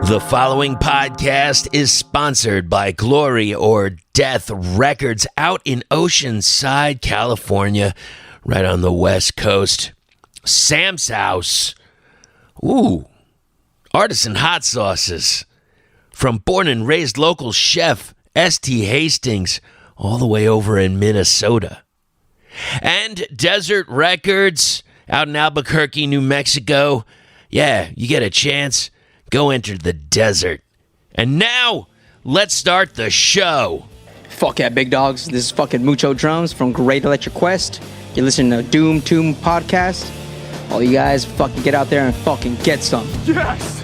The following podcast is sponsored by Glory or Death Records out in Oceanside, California, right on the West Coast. Sam's House. Ooh, artisan hot sauces. From born and raised local chef S.T. Hastings all the way over in Minnesota. And Desert Records out in Albuquerque, New Mexico. Yeah, you get a chance, go enter the desert. And now, let's start the show. Fuck yeah, big dogs. This is fucking Mucho Drums from Great Electric Quest. You're listening to Doomtombpodcast. All you guys fucking get out there and fucking get some. Yes!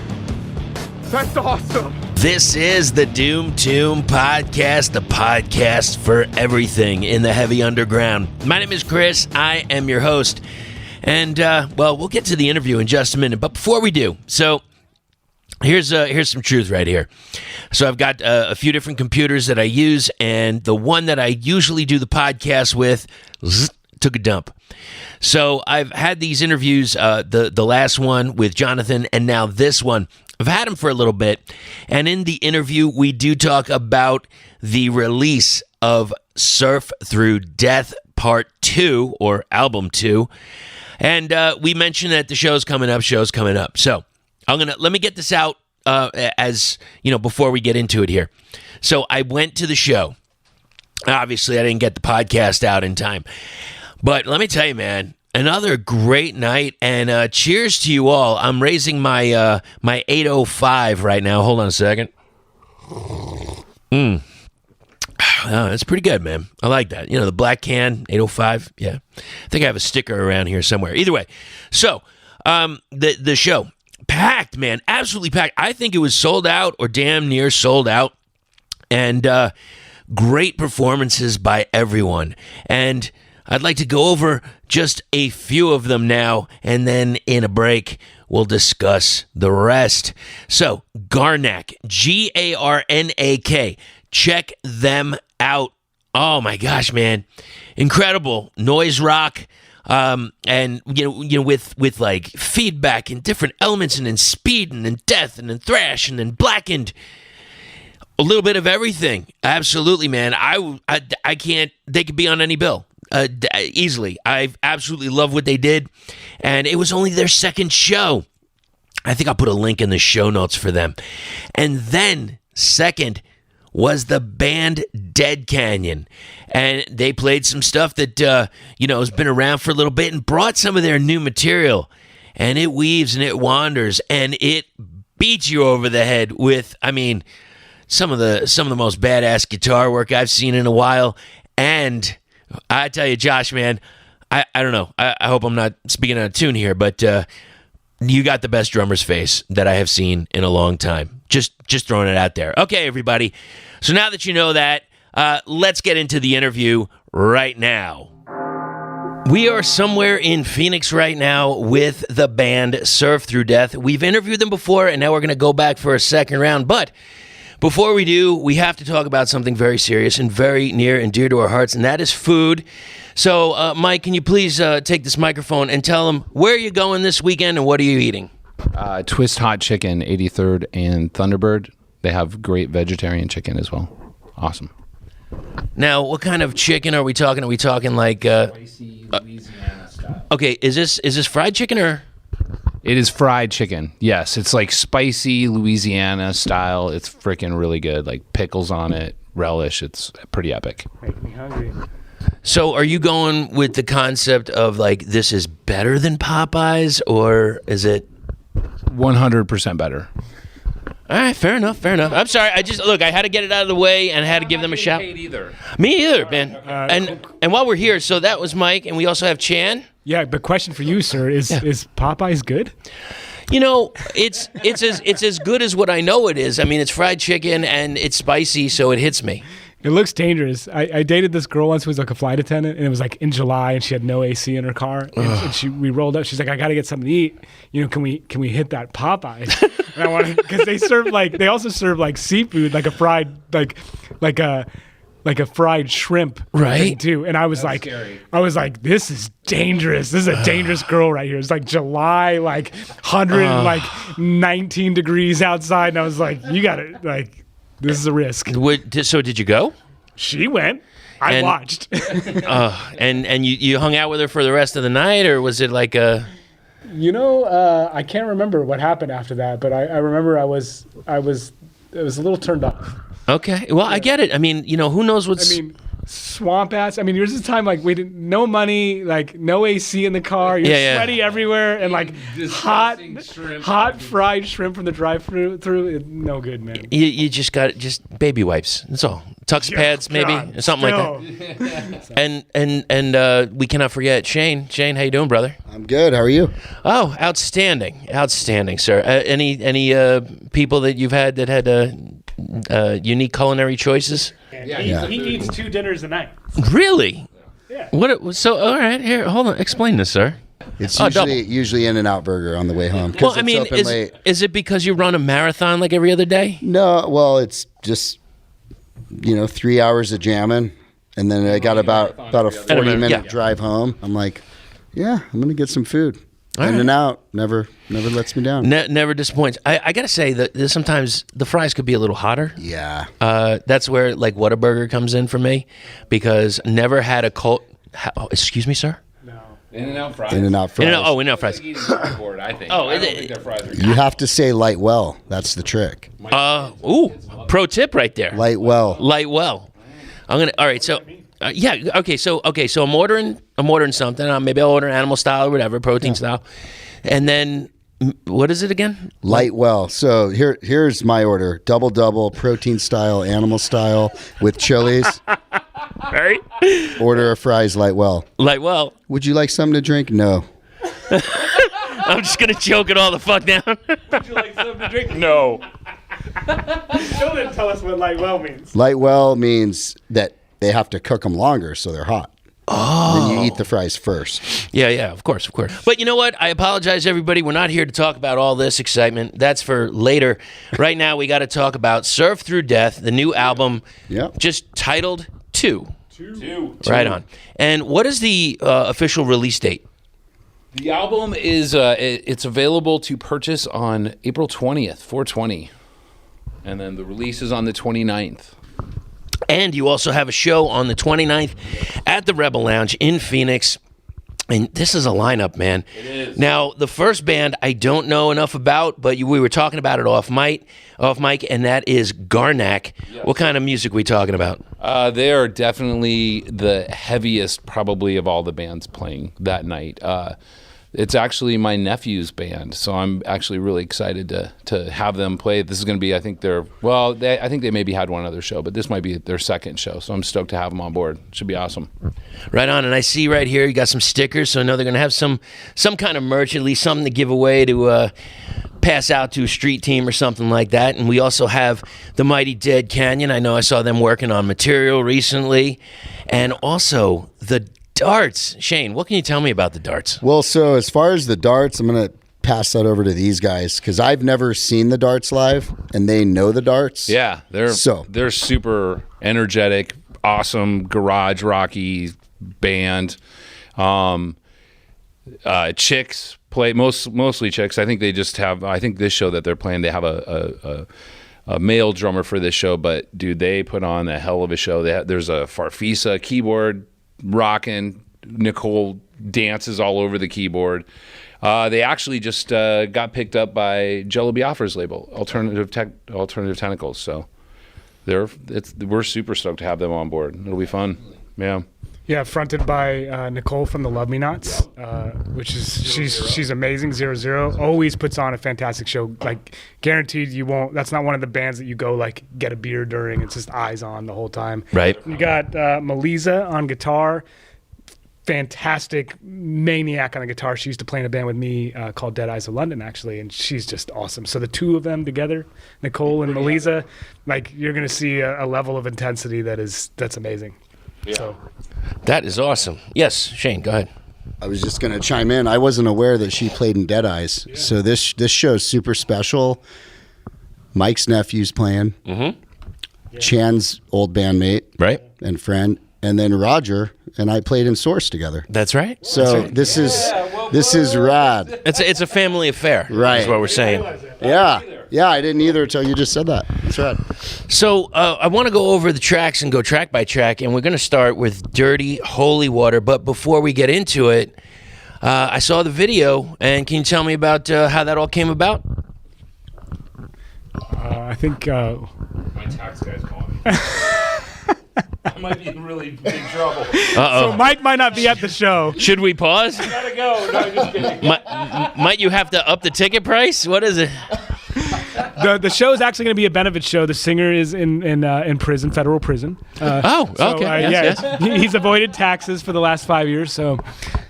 That's awesome! This is the Doom Tomb Podcast, the podcast for everything in the heavy underground. My name is Chris. I am your host. And, we'll get to the interview in just a minute. But before we do, so here's some truth right here. So I've got a few different computers that I use, and the one that I usually do the podcast with took a dump. So I've had these interviews, the last one with Jonathan, and now this one. I've had them for a little bit, and in the interview, we do talk about the release of Surf Through Death Part 2, or Album 2, and we mentioned that the show's coming up. So let me get this out as, before we get into it here. So I went to the show. Obviously, I didn't get the podcast out in time, but let me tell you, man, another great night, and cheers to you all. I'm raising my my 805 right now. Hold on a second. That's pretty good, man. I like that. The black can, 805. Yeah. I think I have a sticker around here somewhere. Either way. So, the show, packed, man. Absolutely packed. I think it was sold out or damn near sold out. And great performances by everyone. And I'd like to go over just a few of them now, and then in a break, we'll discuss the rest. So, Garnak, Garnak, check them out. Oh my gosh, man. Incredible noise rock. And with like feedback and different elements, and then speed, and then death, and then thrash, and then blackened. A little bit of everything. Absolutely, man. I can't, they could be on any bill. Easily. I absolutely love what they did, and it was only their second show. I think I'll put a link in the show notes for them. And then second was the band Dead Canyon, and they played some stuff that has been around for a little bit, and brought some of their new material, and it weaves and it wanders, and it beats you over the head with, some of the most badass guitar work I've seen in a while. And I tell you, Josh, man, I don't know. I hope I'm not speaking out of tune here, but you got the best drummer's face that I have seen in a long time. Just throwing it out there. Okay, everybody. So now that you know that, let's get into the interview right now. We are somewhere in Phoenix right now with the band Surf Through Death. We've interviewed them before, and now we're going to go back for a second round, but before we do, we have to talk about something very serious and very near and dear to our hearts, and that is food. So, Mike, can you please take this microphone and tell them where you're going this weekend and what are you eating? Twist Hot Chicken, 83rd and Thunderbird. They have great vegetarian chicken as well. Awesome. Now, what kind of chicken are we talking? Are we talking like spicy Louisiana style? Okay, is this fried chicken or? It is fried chicken. Yes, it's like spicy Louisiana style. It's freaking really good. Like pickles on it, relish. It's pretty epic. Make me hungry. So are you going with the concept of like this is better than Popeyes, or is it 100% better? All right, fair enough. I'm sorry. I had to get it out of the way and I had to give them a shout. Me either, man. And while we're here, so that was Mike, and we also have Chan. Yeah, but question for you, sir, is Popeyes good? It's as good as what I know it is. It's fried chicken and it's spicy, so it hits me. It looks dangerous. I dated this girl once who was like a flight attendant, and it was like in July, and she had no AC in her car. And we rolled up. She's like, "I got to get something to eat. Can we hit that Popeyes?" And I wanted, because they also serve like seafood, like a fried like a like a fried shrimp Right. thing too. And I was like, this is dangerous. This is a dangerous girl right here. It's like July, like 119 degrees outside, and I was like, you got to like, this is a risk. So did you go? She went. I watched. And you hung out with her for the rest of the night, or was it like a? I can't remember what happened after that, but I remember it was a little turned off. Okay, well, I get it. I mean, who knows what's. I mean, swamp ass. I mean, there's this time like we didn't, no money, like no AC in the car. You're sweaty everywhere, and like hot fried shrimp from the drive-through. No good, man. You just got baby wipes. That's all. Tux pads, maybe, or something like that. And we cannot forget Shane. Shane, how you doing, brother? I'm good. How are you? Oh, outstanding, sir. Any people that you've had that had unique culinary choices? He eats 2 dinners a night. Really? Yeah. So all right, here, hold on. Explain this, sir. It's double. usually In-N-Out Burger on the way home. Well, I mean, is it because you run a marathon like every other day? No, well, it's just 3 hours of jamming, and then I got about a 40-minute drive home. I'm like, I'm gonna get some food. In-N-Out never lets me down. Never disappoints. I gotta say that sometimes the fries could be a little hotter. Yeah. That's where like Whataburger comes in for me, because never had a cold. Excuse me, sir. In-N-Out fries. In-N-Out fries. In-N-Out fries. Eating cardboard, I think. Oh, I don't think their fries are You have to say light well. That's the trick. Pro tip right there. Light well. I'm gonna. All right. So, Okay. So I'm ordering something. Maybe I'll order animal style or whatever, protein style, and then what is it again? Light well. So here's my order: double, protein style, animal style with chilies. Right. Order of fries, light well. Light well. Would you like something to drink? No. I'm just gonna choke it all the fuck down. Would you like something to drink? No. Still didn't tell us what light well means. Light well means that they have to cook them longer so they're hot. Oh. Then you eat the fries first. Yeah, of course. But you know what? I apologize, everybody. We're not here to talk about all this excitement. That's for later. Right now, we got to talk about Surf Through Death, the new album, just titled 2. Right on. And what is the official release date? The album is it's available to purchase on April 20th, 4/20. And then the release is on the 29th. And you also have a show on the 29th at the Rebel Lounge in Phoenix. And this is a lineup, man. It is. Now, the first band I don't know enough about, but we were talking about it off mic, and that is Garnack. Yes. What kind of music are we talking about? They are definitely the heaviest, probably, of all the bands playing that night. It's actually my nephew's band, so I'm actually really excited to have them play. This is going to be, I think I think they maybe had one other show, but this might be their second show, so I'm stoked to have them on board. Should be awesome. Right on, and I see right here you got some stickers, so I know they're going to have some kind of merch, at least something to give away to pass out to a street team or something like that. And we also have the Mighty Dead Canyon. I know I saw them working on material recently, and also the darts. Shane, what can you tell me about the darts? Well, so as far as the darts, I'm going to pass that over to these guys because I've never seen the darts live, and they know the darts. Yeah, they're super energetic, awesome, garage rocky band. Chicks play, mostly chicks. I think they just have, I think this show that they're playing, they have a male drummer for this show, but dude, they put on a hell of a show. There's a Farfisa keyboard rocking. Nicole dances all over the keyboard. They actually just got picked up by Jello Biafra's label, Alternative Tentacles. So we're super stoked to have them on board. It'll be fun. Yeah, fronted by Nicole from the Love Me Nots, which is she's amazing. 00 always puts on a fantastic show. Like guaranteed, you won't. That's not one of the bands that you go like get a beer during. It's just eyes on the whole time. Right. You got Melisa on guitar. Fantastic maniac on the guitar. She used to play in a band with me called Dead Eyes of London, actually, and she's just awesome. So the two of them together, Nicole and Melisa, like you're gonna see a level of intensity that's amazing. Yeah. So that is awesome. Yes, Shane, go ahead. I was just going to chime in. I wasn't aware that she played in Dead Eyes. Yeah. So this show is super special. Mike's nephew's playing. Mm-hmm. Chan's old bandmate, Right. and friend, and then Roger and I played in Source together. That's right. So this is rad. It's a family affair. Right. Is what we're saying. Yeah, I didn't either until you just said that. That's rad. So I want to go over the tracks and go track by track, and we're going to start with Dirty Holy Water. But before we get into it, I saw the video, and can you tell me about how that all came about? I think My tax guy's calling me. I might be in really big trouble. so. Mike might not be at the show. Should we pause? Gotta go. No, just kidding. Might you have to up the ticket price? What is it? The show is actually going to be a benefit show. The singer is in prison, federal prison. Okay. Yes. He's avoided taxes for the last 5 years. So,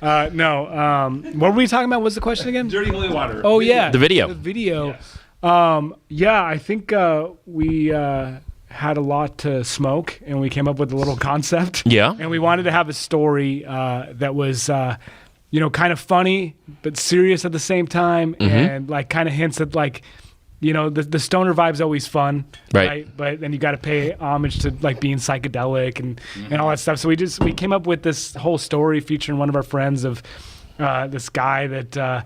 no. What were we talking about? What's the question again? Dirty Holy Water. Oh yeah, The video. The video. Yes. I think we had a lot to smoke, and we came up with a little concept. Yeah. And we wanted to have a story that was, kind of funny but serious at the same time, and like kind of hints at like, the stoner vibe's always fun, Right. But then you got to pay homage to like being psychedelic and all that stuff. So we came up with this whole story featuring one of our friends of this guy that.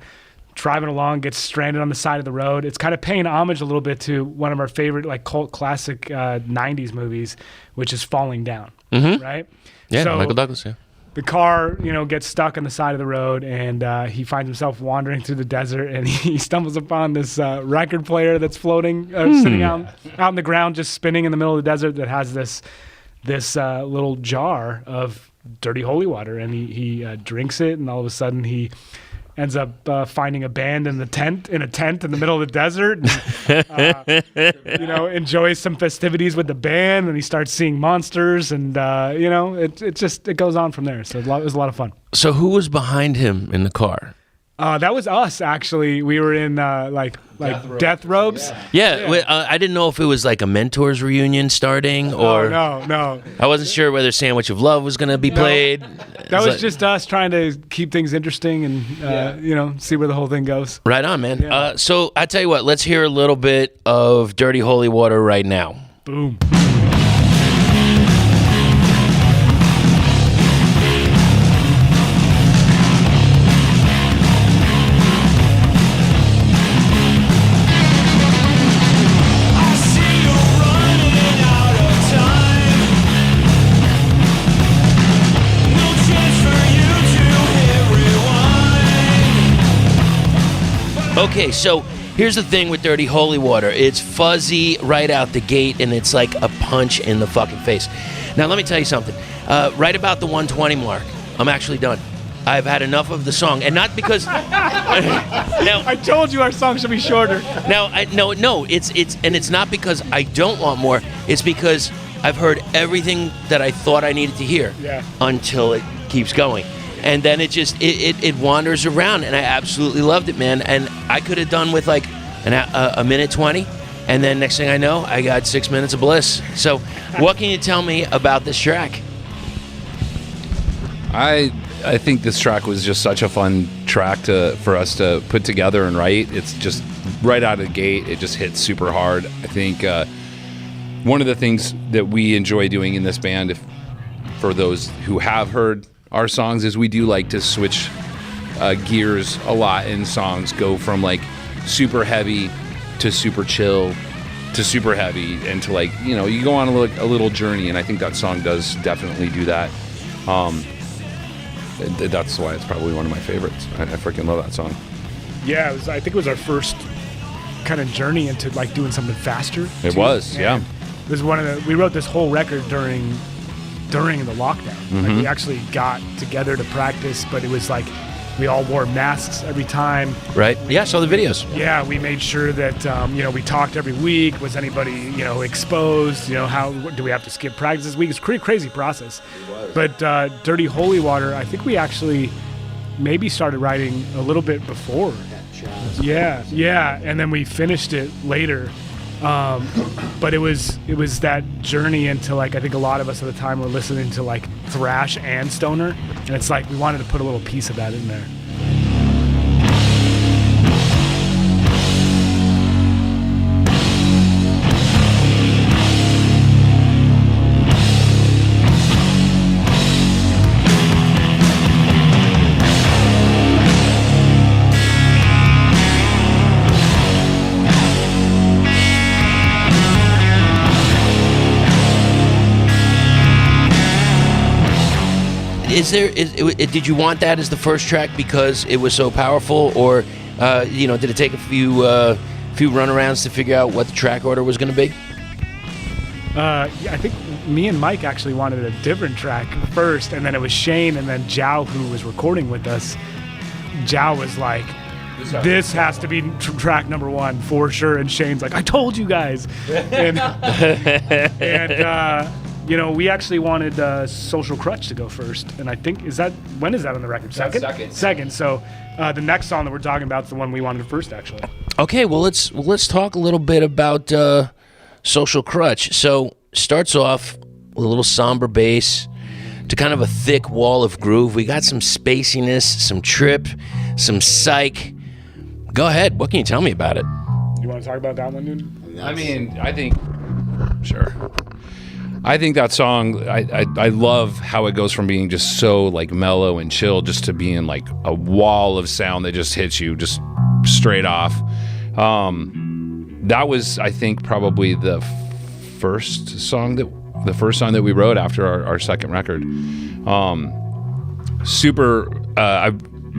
Driving along, gets stranded on the side of the road. It's kind of paying homage a little bit to one of our favorite like cult classic 90s movies, which is Falling Down, right? Yeah, So Michael Douglas. Yeah. the car, gets stuck on the side of the road, and he finds himself wandering through the desert, and he stumbles upon this record player that's floating, sitting out in the ground, just spinning in the middle of the desert, that has this little jar of dirty holy water, and he drinks it, and all of a sudden he ends up finding a band in a tent in the middle of the desert. And, enjoys some festivities with the band, and he starts seeing monsters, and it goes on from there. So it was a lot of fun. So who was behind him in the car? That was us, actually. We were in death robes. Yeah. I didn't know if it was like a mentors reunion starting, or No. I wasn't sure whether Sandwich of Love was going to be played. That was just us trying to keep things interesting and see where the whole thing goes. Right on, man. Yeah. So I tell you what, let's hear a little bit of Dirty Holy Water right now. Boom. Okay, so here's the thing with Dirty Holy Water. It's fuzzy right out the gate, and it's like a punch in the fucking face. Now, let me tell you something. Right about the 120 mark, I'm actually done. I've had enough of the song, and not because... now, I told you our song should be shorter. It's not because I don't want more. It's because I've heard everything that I thought I needed to hear until it keeps going. And then it just it wanders around, and I absolutely loved it, man. And I could have done with like a minute 20, and then next thing I know, I got 6 minutes of bliss. So, what can you tell me about this track? I think this track was just such a fun track for us to put together and write. It's just right out of the gate, it just hits super hard. I think one of the things that we enjoy doing in this band, for those who have heard our songs, is we do like to switch gears a lot in songs, go from like super heavy to super chill to super heavy, and to like, you go on a little journey, and I think that song does definitely do that. That's why it's probably one of my favorites. I freaking love that song. Yeah, I think it was our first kind of journey into like doing something faster. It was, yeah. It was we wrote this whole record during the lockdown. Like, we actually got together to practice, but it was like we all wore masks every time. Right. Yeah, I saw the videos. Yeah, we made sure that we talked every week. Was anybody exposed? How do we have to skip practice this week? It's a pretty crazy process. But Dirty Holy Water, I think we actually maybe started writing a little bit before. Yeah, and then we finished it later. But it was that journey into like, I think a lot of us at the time were listening to like thrash and stoner, and it's like we wanted to put a little piece of that in there. did you want that as the first track because it was so powerful, or did it take a few runarounds to figure out what the track order was going to be? I think me and Mike actually wanted a different track first, and then it was Shane and then Zhao who was recording with us. Zhao was like, this has to be track number 1 for sure, and Shane's like, I told you guys. And we actually wanted Social Crutch to go first, and I think when is that on the record? Second. So the next song that we're talking about is the one we wanted first, actually. Okay, well let's talk a little bit about Social Crutch. So starts off with a little somber bass to kind of a thick wall of groove. We got some spaciness, some trip, some psych. Go ahead. What can you tell me about it? You want to talk about that one, dude? I mean, I think that song, I love how it goes from being just so like mellow and chill just to being like a wall of sound that just hits you just straight off. That was, I think, probably the first song that we wrote after our second record. I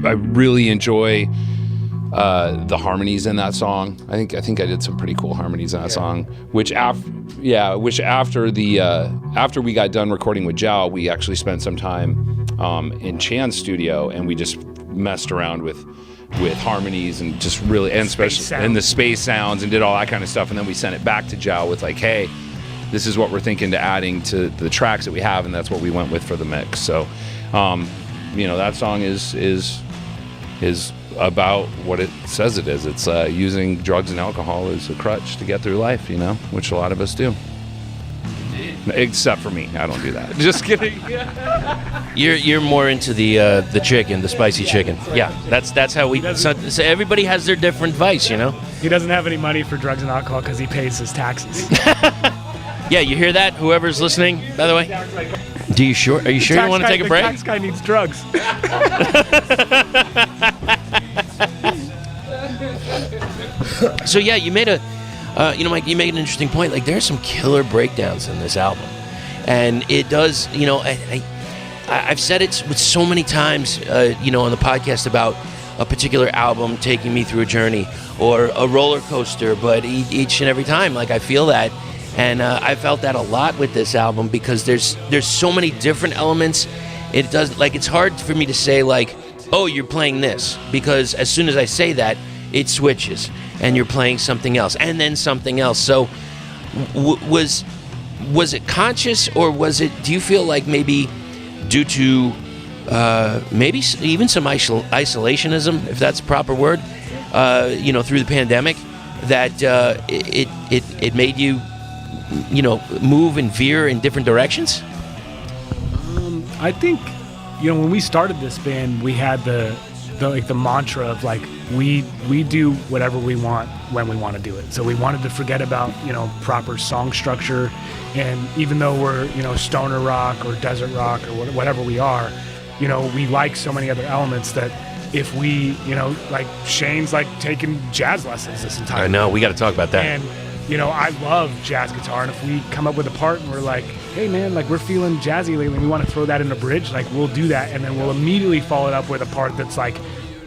really enjoy the harmonies in that song. I think I did some pretty cool harmonies in that song. Which after we got done recording with Zhao, we actually spent some time in Chan's studio, and we just messed around with harmonies and just really, and especially and the space sounds, and did all that kind of stuff. And then we sent it back to Zhao with like, hey, this is what we're thinking to adding to the tracks that we have, and that's what we went with for the mix. So, that song is about what it says it is. It's using drugs and alcohol as a crutch to get through life, which a lot of us do. Except for me, I don't do that. Just kidding. You're more into the chicken, the spicy chicken. Yeah, that's how we. So everybody has their different vice, He doesn't have any money for drugs and alcohol because he pays his taxes. Yeah, you hear that? Whoever's listening, by the way. Are you sure you want to take a break? The tax guy needs drugs. So yeah, you made Mike, you made an interesting point. Like, there's some killer breakdowns in this album, and it does. I've said it with so many times, on the podcast about a particular album taking me through a journey or a roller coaster, but each and every time, like, I feel that. And I felt that a lot with this album because there's so many different elements. It does, like, it's hard for me to say like, oh, you're playing this, because as soon as I say that, it switches and you're playing something else and then something else. So was it conscious, or do you feel like maybe due to maybe even some isolationism, if that's a proper word, through the pandemic, that it made you move and veer in different directions? I think, when we started this band, we had the mantra of like, we do whatever we want when we want to do it. So we wanted to forget about, proper song structure. And even though we're, stoner rock or desert rock or whatever we are, we like so many other elements that if we, like Shane's like taking jazz lessons this entire I know, we got to talk about that. And I love jazz guitar, and if we come up with a part and we're like, hey man, like, we're feeling jazzy lately, we want to throw that in a bridge, like, we'll do that, and then we'll immediately follow it up with a part that's like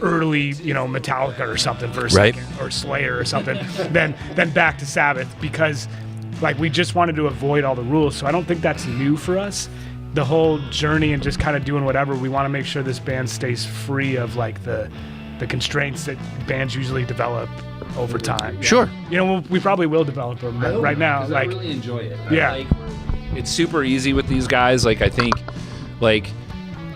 early, Metallica or something for a second, or Slayer or something, then back to Sabbath, because like, we just wanted to avoid all the rules. So I don't think that's new for us. The whole journey and just kind of doing whatever, we want to make sure this band stays free of like the constraints that bands usually develop over time. Sure. We probably will develop them, but right now, like, I really enjoy it. Yeah. It's super easy with these guys. Like, I think, like,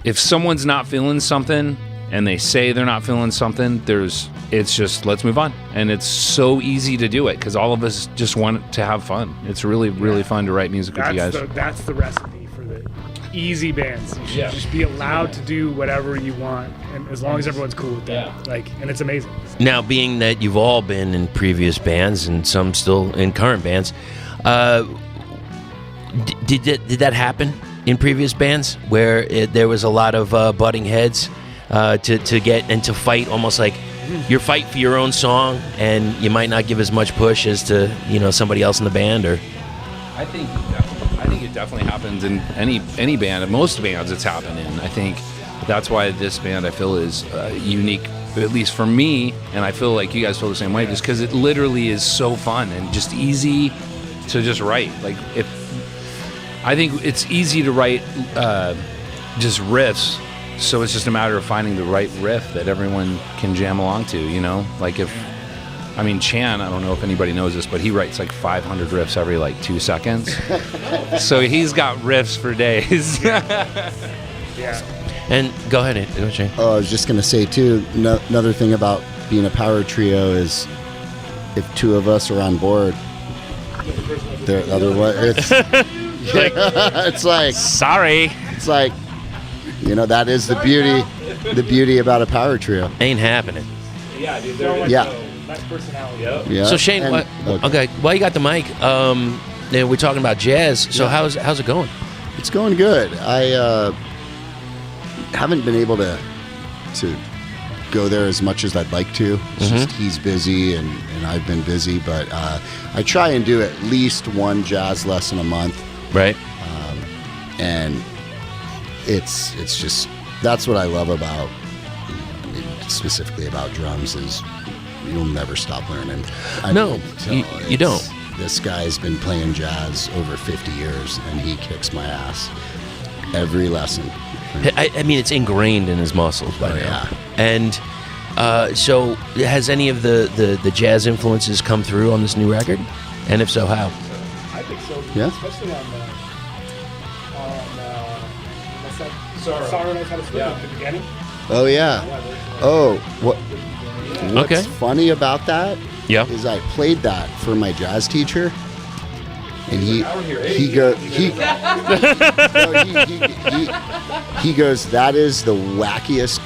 if someone's not feeling something and they say they're not feeling something, it's just, let's move on. And it's so easy to do it because all of us just want to have fun. It's really, really fun to write music with you guys. That's the recipe for the easy bands. You should just be allowed to do whatever you want, and as long as everyone's cool with that. And it's amazing. Now, being that you've all been in previous bands and some still in current bands, did that happen in previous bands where there was a lot of butting heads to get and to fight, almost like you're fighting for your own song and you might not give as much push as to somebody else in the band? Or I think it it definitely happens in any band. Most bands it's happened in. I think that's why this band I feel is unique, at least for me, and I feel like you guys feel the same way, just because it literally is so fun and just easy to just write. Like I think it's easy to write just riffs, so it's just a matter of finding the right riff that everyone can jam along to, you know? Like Chan, I don't know if anybody knows this, but he writes like 500 riffs every like 2 seconds. So he's got riffs for days. Yeah. And go ahead, Shane. Oh, I was just going to say, too, another thing about being a power trio is if two of us are on board, the other one, it's like, sorry. It's like, that is the beauty about a power trio. Ain't happening. Yeah, dude. Yeah. Nice personality. Yeah. So Shane, okay, while you got the mic, we're talking about jazz. So how's it going? It's going good. I haven't been able to go there as much as I'd like to. It's just he's busy and I've been busy, but I try and do at least one jazz lesson a month. Right. And it's just, that's what I love about, specifically about drums, is you'll never stop learning. You don't. This guy's been playing jazz over 50 years and he kicks my ass every lesson. I mean, it's ingrained in his muscles by now. Yeah. And so has any of the jazz influences come through on this new record? And if so, how? I think so. Yeah. Especially on what's that? Sorrow Knows How to Swim at the beginning. Oh, yeah. What's Okay. funny about that Yeah. is I played that for my jazz teacher. And he goes, that is the wackiest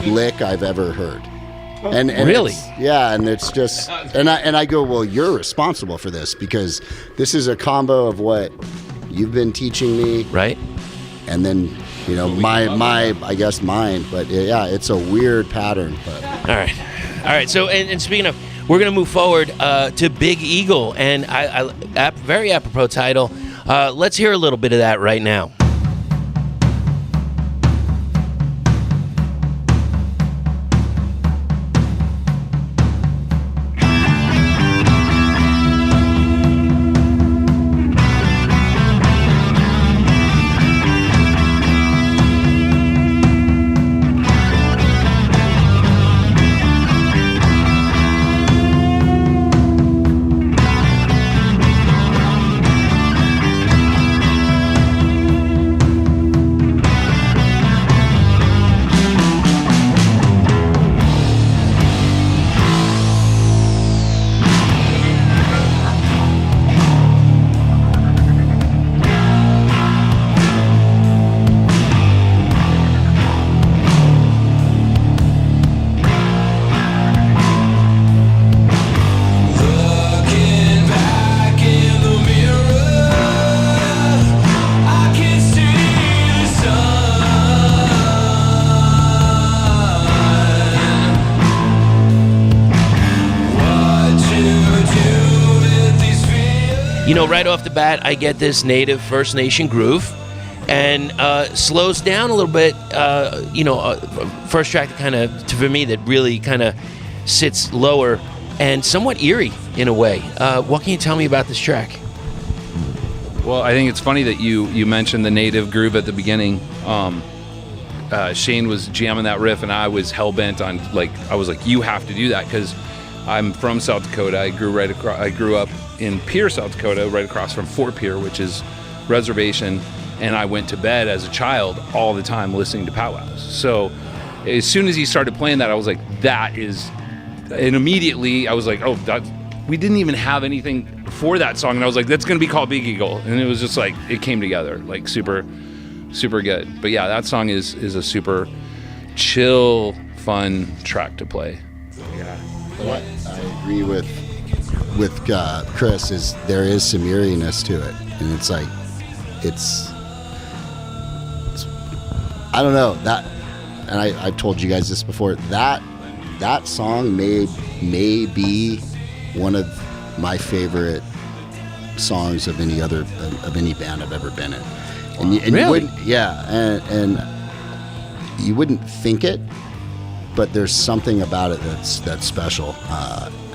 lick I've ever heard. And really? And it's just, and I go, well, you're responsible for this, because this is a combo of what you've been teaching me, Right. and then my I guess mine. But yeah, it's a weird pattern. But All right. So and speaking of, we're going to move forward to Big Eagle, and very apropos title. Let's hear a little bit of that right now. Right off the bat, I get this native First Nation groove, and slows down a little bit. First track that kind of, for me, that really kind of sits lower and somewhat eerie in a way. What can you tell me about this track? Well, I think it's funny that you mentioned the native groove at the beginning. Shane was jamming that riff, and I was hell bent on I was like, you have to do that, because I'm from South Dakota. I grew up in Pierre, South Dakota, right across from Fort Pierre, which is reservation, and I went to bed as a child all the time listening to powwows. So as soon as he started playing that, I was like, that is, and immediately I was like, oh, we didn't even have anything for that song, and I was like, that's going to be called Big Eagle, and it was just like, it came together, like super, super good. But yeah, that song is a super chill, fun track to play. Yeah. what I agree with Chris is there is some eeriness to it, and it's like it's I don't know that, and I've told you guys this before, that song may be one of my favorite songs of any band I've ever been in. And you Really? wouldn't, and you wouldn't think it, but there's something about it that's special.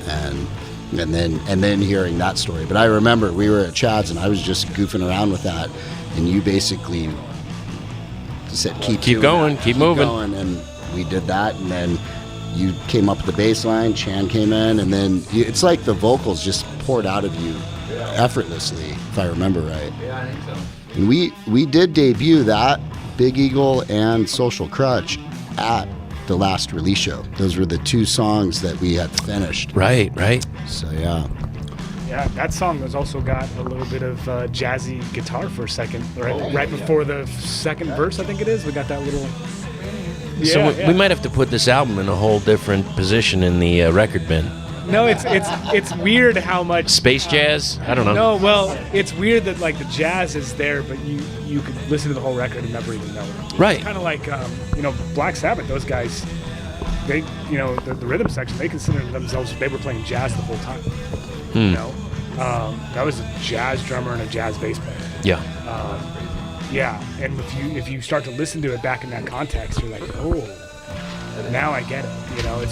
And then hearing that story. But I remember we were at Chad's and I was just goofing around with that, and you basically said, keep going, keep moving. going, and we did that, and then you came up with the bass line, Chan came in, and then it's like the vocals just poured out of you effortlessly, if I remember right. Yeah, I think so. And we did debut that, Big Eagle and Social Crutch, at the last release show. Those were the two songs that we had finished. Right. So yeah. Yeah, that song has also got a little bit of jazzy guitar for a second. Right before the second verse, I think it is. We got that little... So we might have to put this album in a whole different position in the record bin. No, it's weird how much... Space jazz? I don't know. No, well, it's weird that like the jazz is there, but you could listen to the whole record and never even know it. Right. It's kind of like, Black Sabbath, those guys, they, the rhythm section, they considered themselves, they were playing jazz the whole time. That was a jazz drummer and a jazz bass player. Yeah. Yeah, and if you start to listen to it back in that context, you're like, oh, now I get it.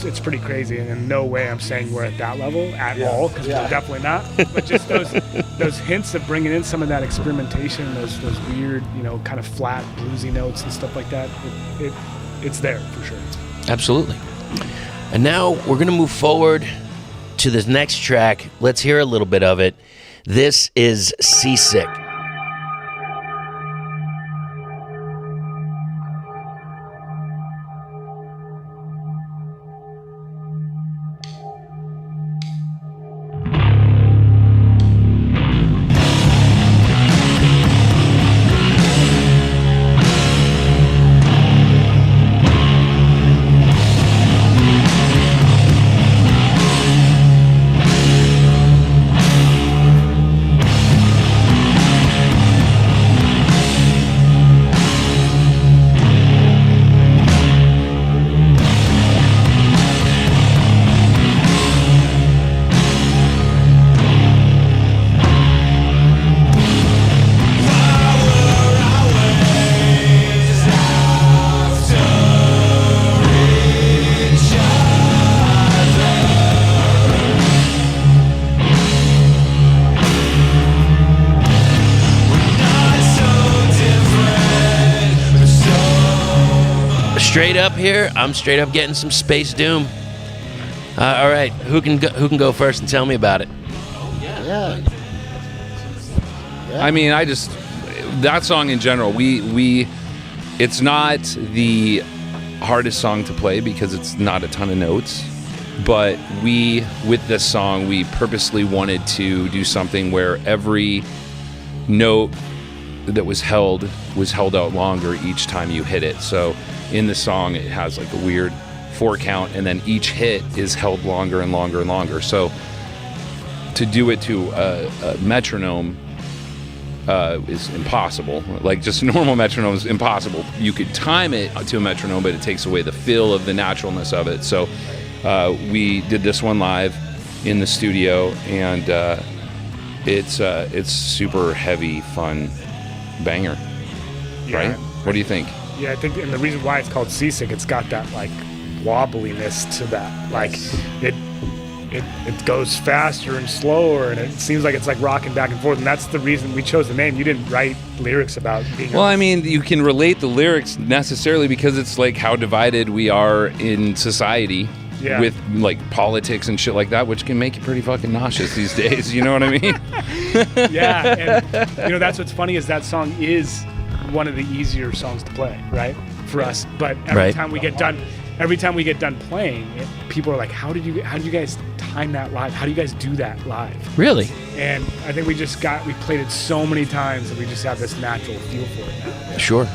It's pretty crazy, and in no way I'm saying we're at that level at all, because we're definitely not. But just those hints of bringing in some of that experimentation, those weird, kind of flat bluesy notes and stuff like that, it's there for sure. Absolutely. And now we're going to move forward to this next track. Let's hear a little bit of it. This is Seasick. Straight up here, I'm straight up getting some Space Doom. All right, who can go first and tell me about it? Yeah. I mean, that song in general, it's not the hardest song to play because it's not a ton of notes, but with this song, we purposely wanted to do something where every note that was held out longer each time you hit it. So in the song, it has like a weird 4 count, and then each hit is held longer and longer and longer. So to do it to a metronome is impossible. Like just normal metronome is impossible. You could time it to a metronome, but it takes away the feel of the naturalness of it. So we did this one live in the studio, and it's super heavy, fun banger. Right? What do you think? Yeah, I think, and the reason why it's called Seasick, it's got that like wobbliness to that. Like it goes faster and slower, and it seems like it's like rocking back and forth. And that's the reason we chose the name. You didn't write lyrics about being. Well, I mean, you can relate the lyrics necessarily because it's like how divided we are in society. Yeah. With like politics and shit like that, which can make you pretty fucking nauseous these days. You know what I mean? Yeah, and that's what's funny is that song is one of the easier songs to play, right, for us. But every time we get done playing, people are like, "How did you guys time that live? How do you guys do that live?" Really? And I think we played it so many times that we just have this natural feel for it now. Sure.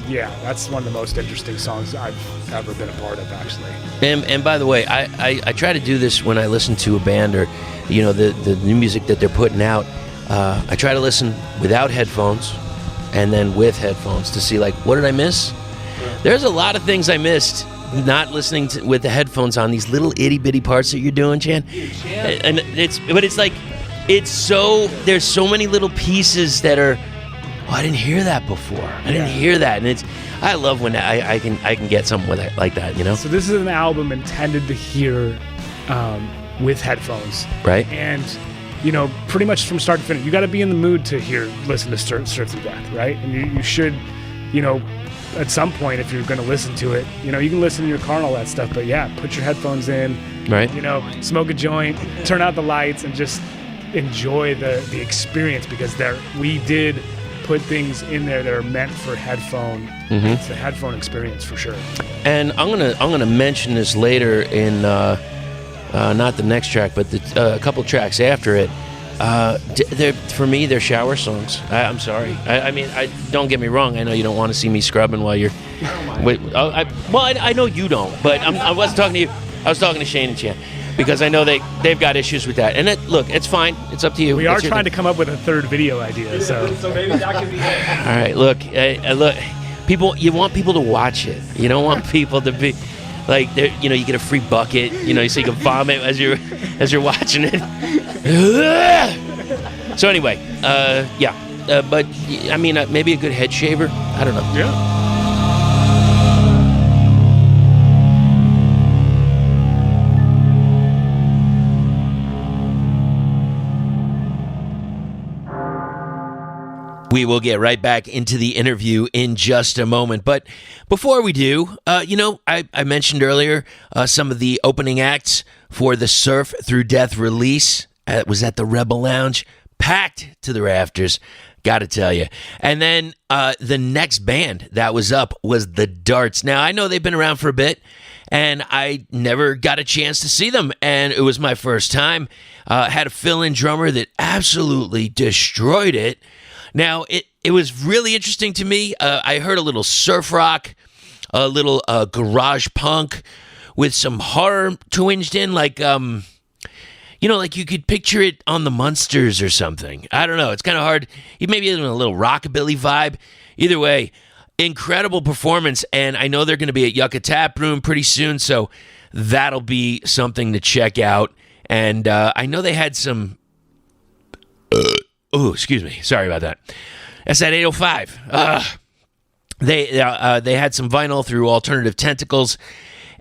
Yeah, that's one of the most interesting songs I've ever been a part of, actually. And by the way, I try to do this when I listen to a band or, the new music that they're putting out. I try to listen without headphones and then with headphones to see, like, what did I miss? There's a lot of things I missed not listening with the headphones on, these little itty bitty parts that you're doing, Chan. And it's like there's so many little pieces that are, oh, I didn't hear that before. I didn't hear that. And I love when I can get something with it like that, you know? So this is an album intended to hear with headphones. Right. And, you know, pretty much from start to finish, you got to be in the mood to listen to Surf Through Death, right? And you should, you know, at some point, if you're going to listen to it, you know, you can listen in your car and all that stuff, but yeah, put your headphones in, right? You know, smoke a joint, turn out the lights, and just enjoy the experience, because we did put things in there that are meant for headphone. Mm-hmm. It's the headphone experience for sure. And I'm gonna mention this later in not the next track, but a couple tracks after it. For me, they're shower songs. I'm sorry. I mean, don't get me wrong. I know you don't want to see me scrubbing while you're. I know you don't, but I wasn't talking to you. I was talking to Shane and Chan, because I know they've got issues with that. And look, it's fine. It's up to you. We are trying to come up with a third video idea. So maybe that could be it. All right. Look. People. You want people to watch it. You don't want people to be. Like, you know, you get a free bucket, you know, so you can vomit as you're watching it. So anyway, but I mean, maybe a good head shaver. I don't know. yeah. We will get right back into the interview in just a moment. But before we do, you know, I mentioned earlier some of the opening acts for the Surf Through Death release. It was at the Rebel Lounge, packed to the rafters, gotta tell you. And then the next band that was up was the Darts. Now, I know they've been around for a bit, and I never got a chance to see them, and it was my first time. Had a fill-in drummer that absolutely destroyed it. Now, it was really interesting to me. I heard a little surf rock, a little garage punk with some horror twinged in, like, you know, like you could picture it on the Munsters or something. I don't know. It's kind of hard. Maybe even a little rockabilly vibe. Either way, incredible performance. And I know they're going to be at Yucca Tap Room pretty soon, so that'll be something to check out. And I know they had some... Oh, excuse me. Sorry about that. That's at 805. They had some vinyl through Alternative Tentacles,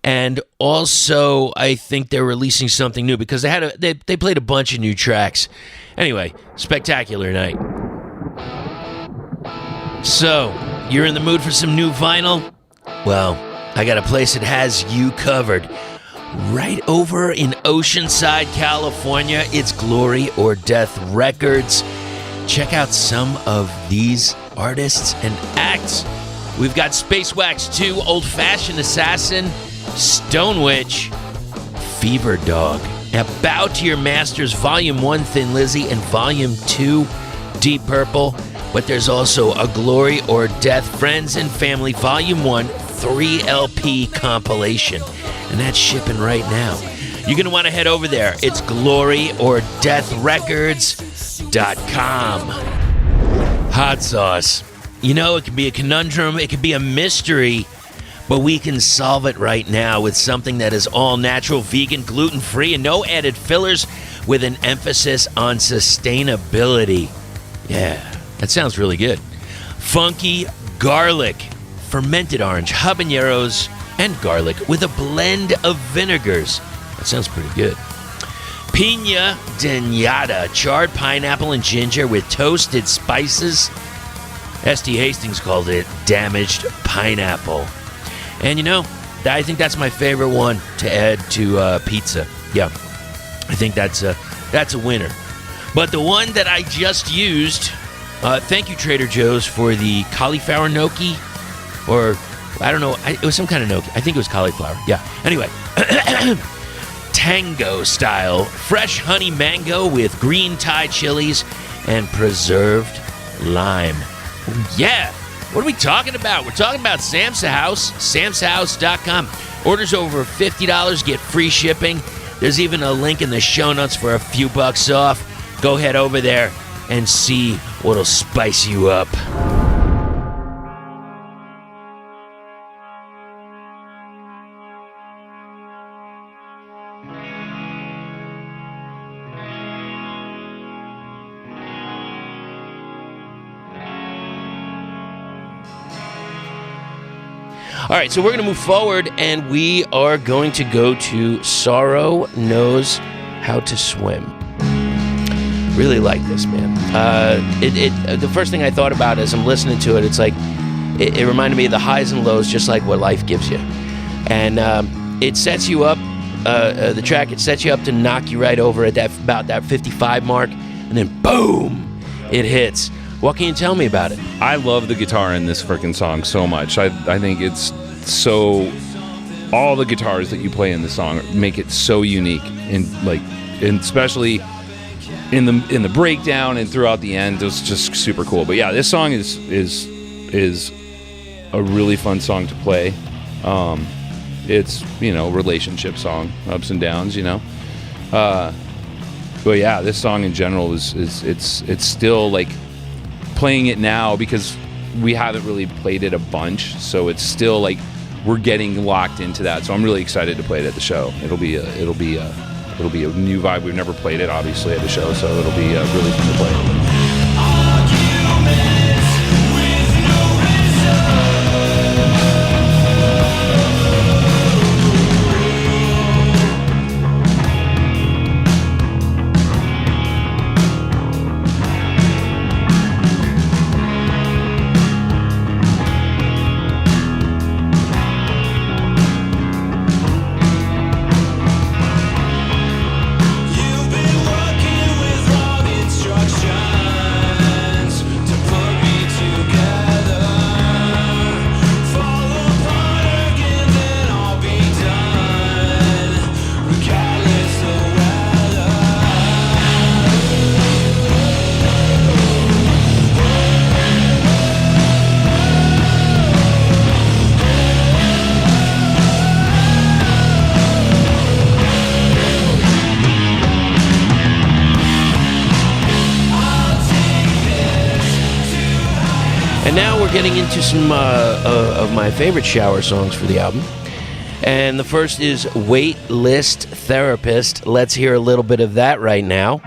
and also I think they're releasing something new, because they played a bunch of new tracks. Anyway, spectacular night. So, you're in the mood for some new vinyl? Well, I got a place that has you covered. Right over in Oceanside, California, it's Glory or Death Records. Check out some of these artists and acts. We've got Space Wax 2, Old Fashioned Assassin, Stone Witch, Fever Dog, Now, Bow to Your Masters, Volume 1, Thin Lizzy, and Volume 2, Deep Purple. But there's also a Glory or Death Friends and Family, Volume 1, 3 LP compilation. And that's shipping right now. You're going to want to head over there. It's gloryorddeathrecords.com. Hot sauce. You know, it can be a conundrum. It can be a mystery. But we can solve it right now with something that is all natural, vegan, gluten-free, and no added fillers, with an emphasis on sustainability. Yeah, that sounds really good. Funky garlic, fermented orange, habaneros, and garlic with a blend of vinegars. That sounds pretty good. Piña dañada, charred pineapple and ginger with toasted spices. S.T. Hastings called it damaged pineapple. And you know, I think that's my favorite one to add to pizza. Yeah, I think that's a winner. But the one that I just used, thank you Trader Joe's for the cauliflower gnocchi, or I don't know, it was some kind of gnocchi. I think it was cauliflower. Yeah. Anyway, tango style, fresh honey mango with green Thai chilies and preserved lime. Yeah. What are we talking about? We're talking about Sam's House, samshouse.com. Orders over $50, get free shipping. There's even a link in the show notes for a few bucks off. Go head over there and see what'll spice you up. All right, so we're going to move forward, and we are going to go to Sorrow Knows How to Swim. Really like this, man. The first thing I thought about as I'm listening to it, it's like, it reminded me of the highs and lows, just like what life gives you. And it sets you up, the track, it sets you up to knock you right over at about that 55 mark, and then boom, it hits. What can you tell me about it? I love the guitar in this freaking song so much. I think it's so... All the guitars that you play in the song make it so unique, and especially in the breakdown and throughout the end. It's just super cool. But yeah, this song is a really fun song to play. It's relationship song, ups and downs, But yeah, this song in general it's still like playing it now because we haven't really played it a bunch, so it's still like we're getting locked into that. So I'm really excited to play it at the show. It'll be a new vibe. We've never played it obviously at the show, so it'll be really fun to play. Getting into some of my favorite shower songs for the album. And the first is Wait List Therapist. Let's hear a little bit of that right now.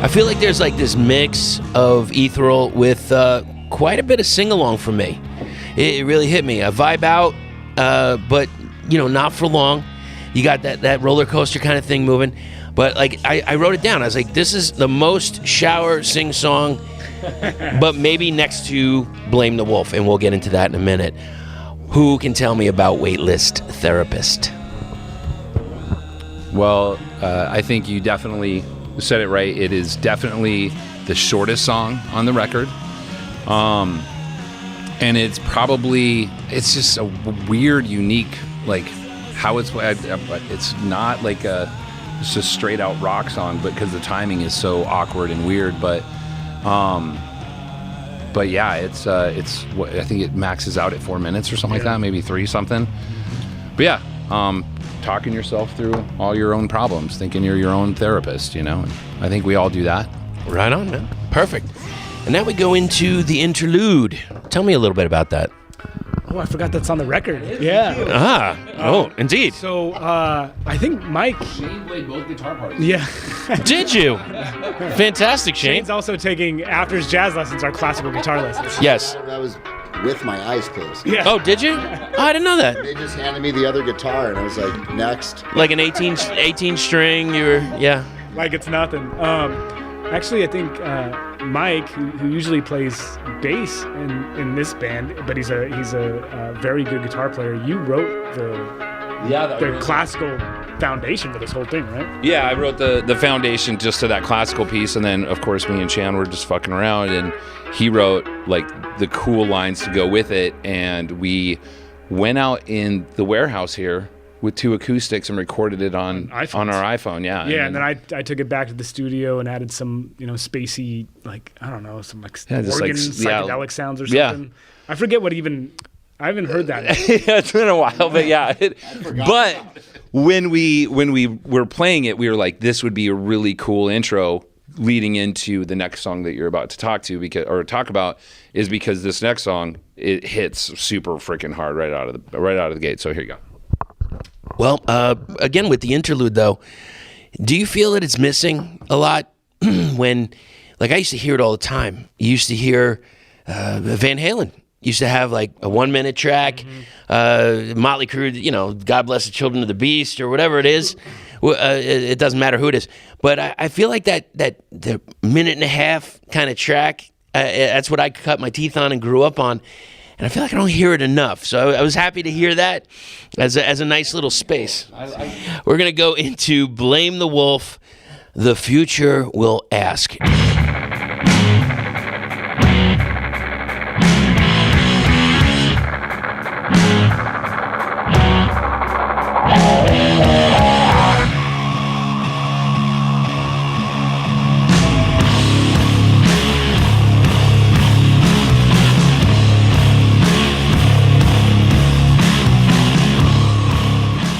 I feel like there's like this mix of ethereal with quite a bit of sing-along for me. It really hit me. I vibe out, but not for long. You got that roller coaster kind of thing moving. But like I wrote it down. I was like, this is the most shower sing song, but maybe next to Blame the Wolf, and we'll get into that in a minute. Who can tell me about Waitlist Therapist? Well, I think you definitely said it right. It is definitely the shortest song on the record. And it's just a weird, unique, like how it's not like it's a straight out rock song, but because the timing is so awkward and weird, but yeah, it's I think it maxes out at 4 minutes or something like that, maybe 3 something. But yeah, talking yourself through all your own problems, thinking you're your own therapist, I think we all do that. Right on, man. Perfect. And now we go into the interlude. Tell me a little bit about that. Oh, I forgot that's on the record. Yeah. Indeed. So I think Mike. Shane played both guitar parts. Yeah. Did you? Fantastic, Shane. Shane's also taking, after his jazz lessons, our classical guitar lessons. Yes. That was with my eyes closed. Yeah. Oh, did you? Oh, I didn't know that. They just handed me the other guitar, and I was like, next. Like an 18 string. You were, yeah. Like it's nothing. Actually, I think Mike, who usually plays bass in this band, but he's a very good guitar player. You wrote the classical foundation for this whole thing, right? Yeah, I wrote the foundation just to that classical piece, and then of course me and Chan were just fucking around, and he wrote like the cool lines to go with it, and we went out in the warehouse here with 2 acoustics and recorded it on our iPhone. Yeah. Yeah, and then I took it back to the studio and added some spacey, like, I don't know, some like organ psychedelic sounds or something. Yeah. I forget what even. I haven't heard that. Yeah, it's been a while, but yeah. But when we were playing it, we were like, this would be a really cool intro leading into the next song that you're about to talk about, is because this next song, it hits super freaking hard right out of the gate. So here you go. Well, again, with the interlude, though, do you feel that it's missing a lot? When, like, I used to hear it all the time. You used to hear Van Halen. Used to have, like, a 1-minute track. Motley Crue, God Bless the Children of the Beast or whatever it is. It doesn't matter who it is. But I feel like that the minute and a half kind of track, that's what I cut my teeth on and grew up on. And I feel like I don't hear it enough. So I was happy to hear that as a nice little space. We're going to go into Blame the Wolf. The future will ask.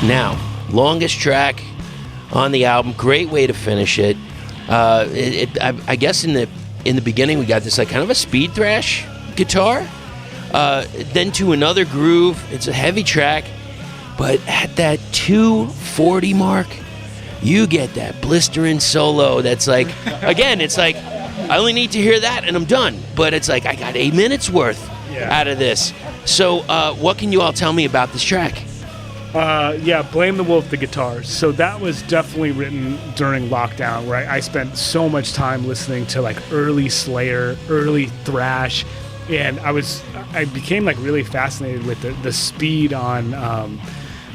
Now, longest track on the album, great way to finish it. I guess in the beginning we got this like kind of a speed thrash guitar, then to another groove. It's a heavy track, but at that 2:40 mark, you get that blistering solo. That's like, again, it's like I only need to hear that and I'm done. But it's like I got 8 minutes worth out of this. So, what can you all tell me about this track? Blame the Wolf, the guitars. So that was definitely written during lockdown, where I spent so much time listening to like early Slayer, early thrash, and I became like really fascinated with the speed on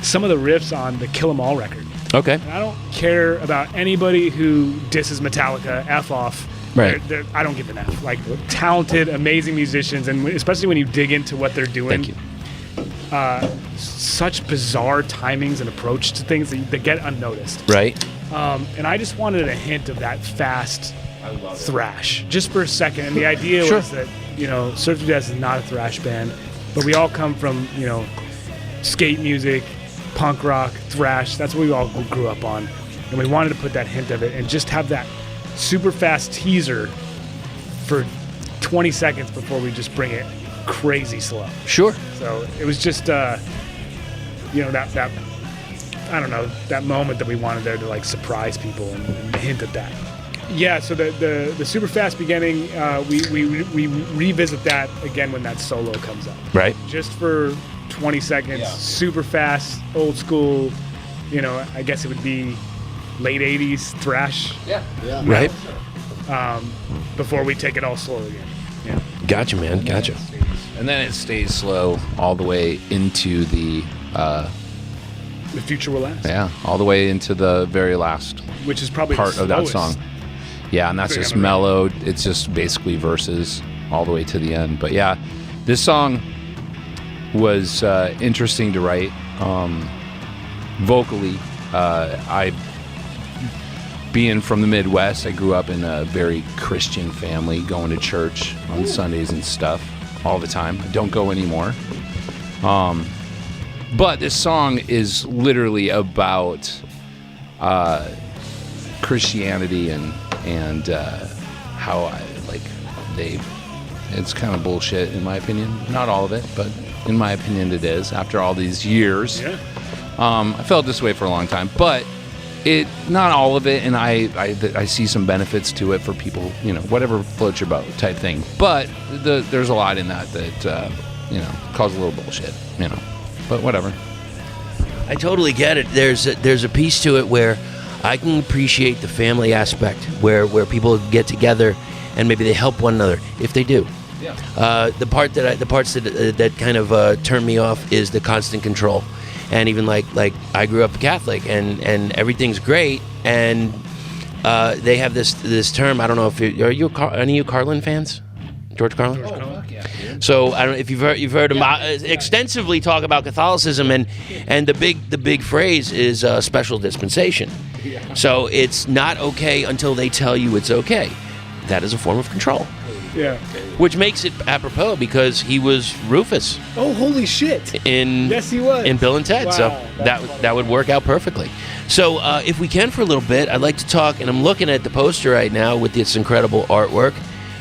some of the riffs on the Kill 'Em All record. Okay. And I don't care about anybody who disses Metallica, F off. Right. I don't give an F. Like, talented, amazing musicians, and especially when you dig into what they're doing. Thank you. Such bizarre timings and approach to things that get unnoticed. Right. And I just wanted a hint of that fast thrash, just for a second. And the idea was that, Surf to Death is not a thrash band, but we all come from, skate music, punk rock, thrash. That's what we all grew up on. And we wanted to put that hint of it and just have that super fast teaser for 20 seconds before we just bring it crazy slow. Sure. So it was just, that I don't know, that moment that we wanted there to like surprise people and hint at that. Yeah. So the super fast beginning, we revisit that again when that solo comes up. Right. Just for 20 seconds, super fast, old school. I guess it would be late 80s thrash. Yeah. Right. Before we take it all slow again. Yeah. Gotcha, man. Gotcha. And then it stays slow all the way into the future will last. Yeah, all the way into the very last which is probably part the of that slowest. song. Yeah, and that's just mellowed. It's just basically verses all the way to the end. But yeah, this song was interesting to write. Vocally, being from the Midwest, I grew up in a very Christian family, going to church on Sundays and stuff all the time. I don't go anymore. But this song is literally about Christianity and how it's kind of bullshit in my opinion. Not all of it, but in my opinion, it is after all these years. Yeah. I felt this way for a long time, but not all of it, and I see some benefits to it for people, whatever floats your boat type thing. But there's a lot in that cause a little bullshit, But whatever. I totally get it. There's a piece to it where I can appreciate the family aspect, where people get together and maybe they help one another if they do. Yeah. The parts that kind of turn me off is the constant control, and even like I grew up Catholic and everything's great, and they have this term. I don't know if any of you Carlin fans, George Carlin. Fuck yeah. So I don't know if you've heard him extensively talk about Catholicism, and the big phrase is special dispensation. Yeah. So it's not okay until they tell you it's okay. That is a form of control. Yeah. Which makes it apropos because he was Rufus. Oh, holy shit! Yes, he was in Bill and Ted. Wow, so that would work out perfectly. So if we can for a little bit, I'd like to talk, and I'm looking at the poster right now with this incredible artwork.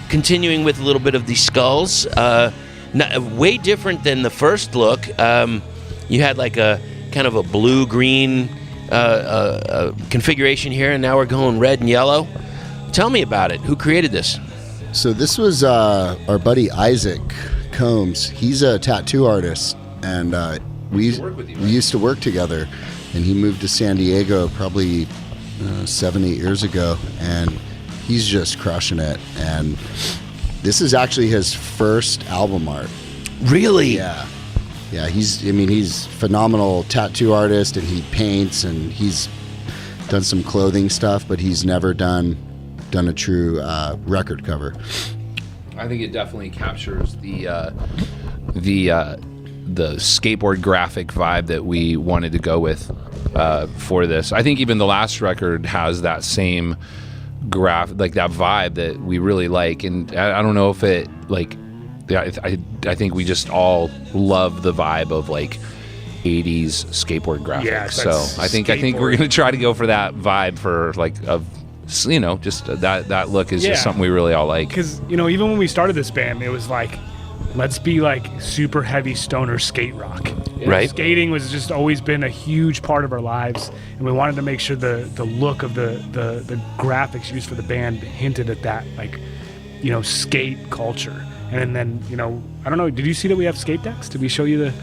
Continuing with a little bit of the skulls, way different than the first look. You had like a kind of a blue-green configuration here, and now we're going red and yellow. Tell me about it. Who created this? So this was our buddy Isaac Combs. He's a tattoo artist, and we used to work together. And he moved to San Diego probably 7-8 years ago, and he's just crushing it. And this is actually his first album art. Really? Yeah. Yeah, he's phenomenal tattoo artist, and he paints, and he's done some clothing stuff, but he's never done a true record cover. I think it definitely captures the skateboard graphic vibe that we wanted to go with for this. I think even the last record has that same like that vibe that we really like, and I don't know if it like. I think we just all love the vibe of like 80s skateboard graphics. Yeah, so I think we're gonna try to go for that vibe for like just that look is just something we really all like. Because even when we started this band, it was like, let's be like super heavy stoner skate rock. Yeah. Right. Skating was just always been a huge part of our lives, and we wanted to make sure the look of the graphics used for the band hinted at that skate culture. And then I don't know. Did you see that we have skate decks? Did we show you the?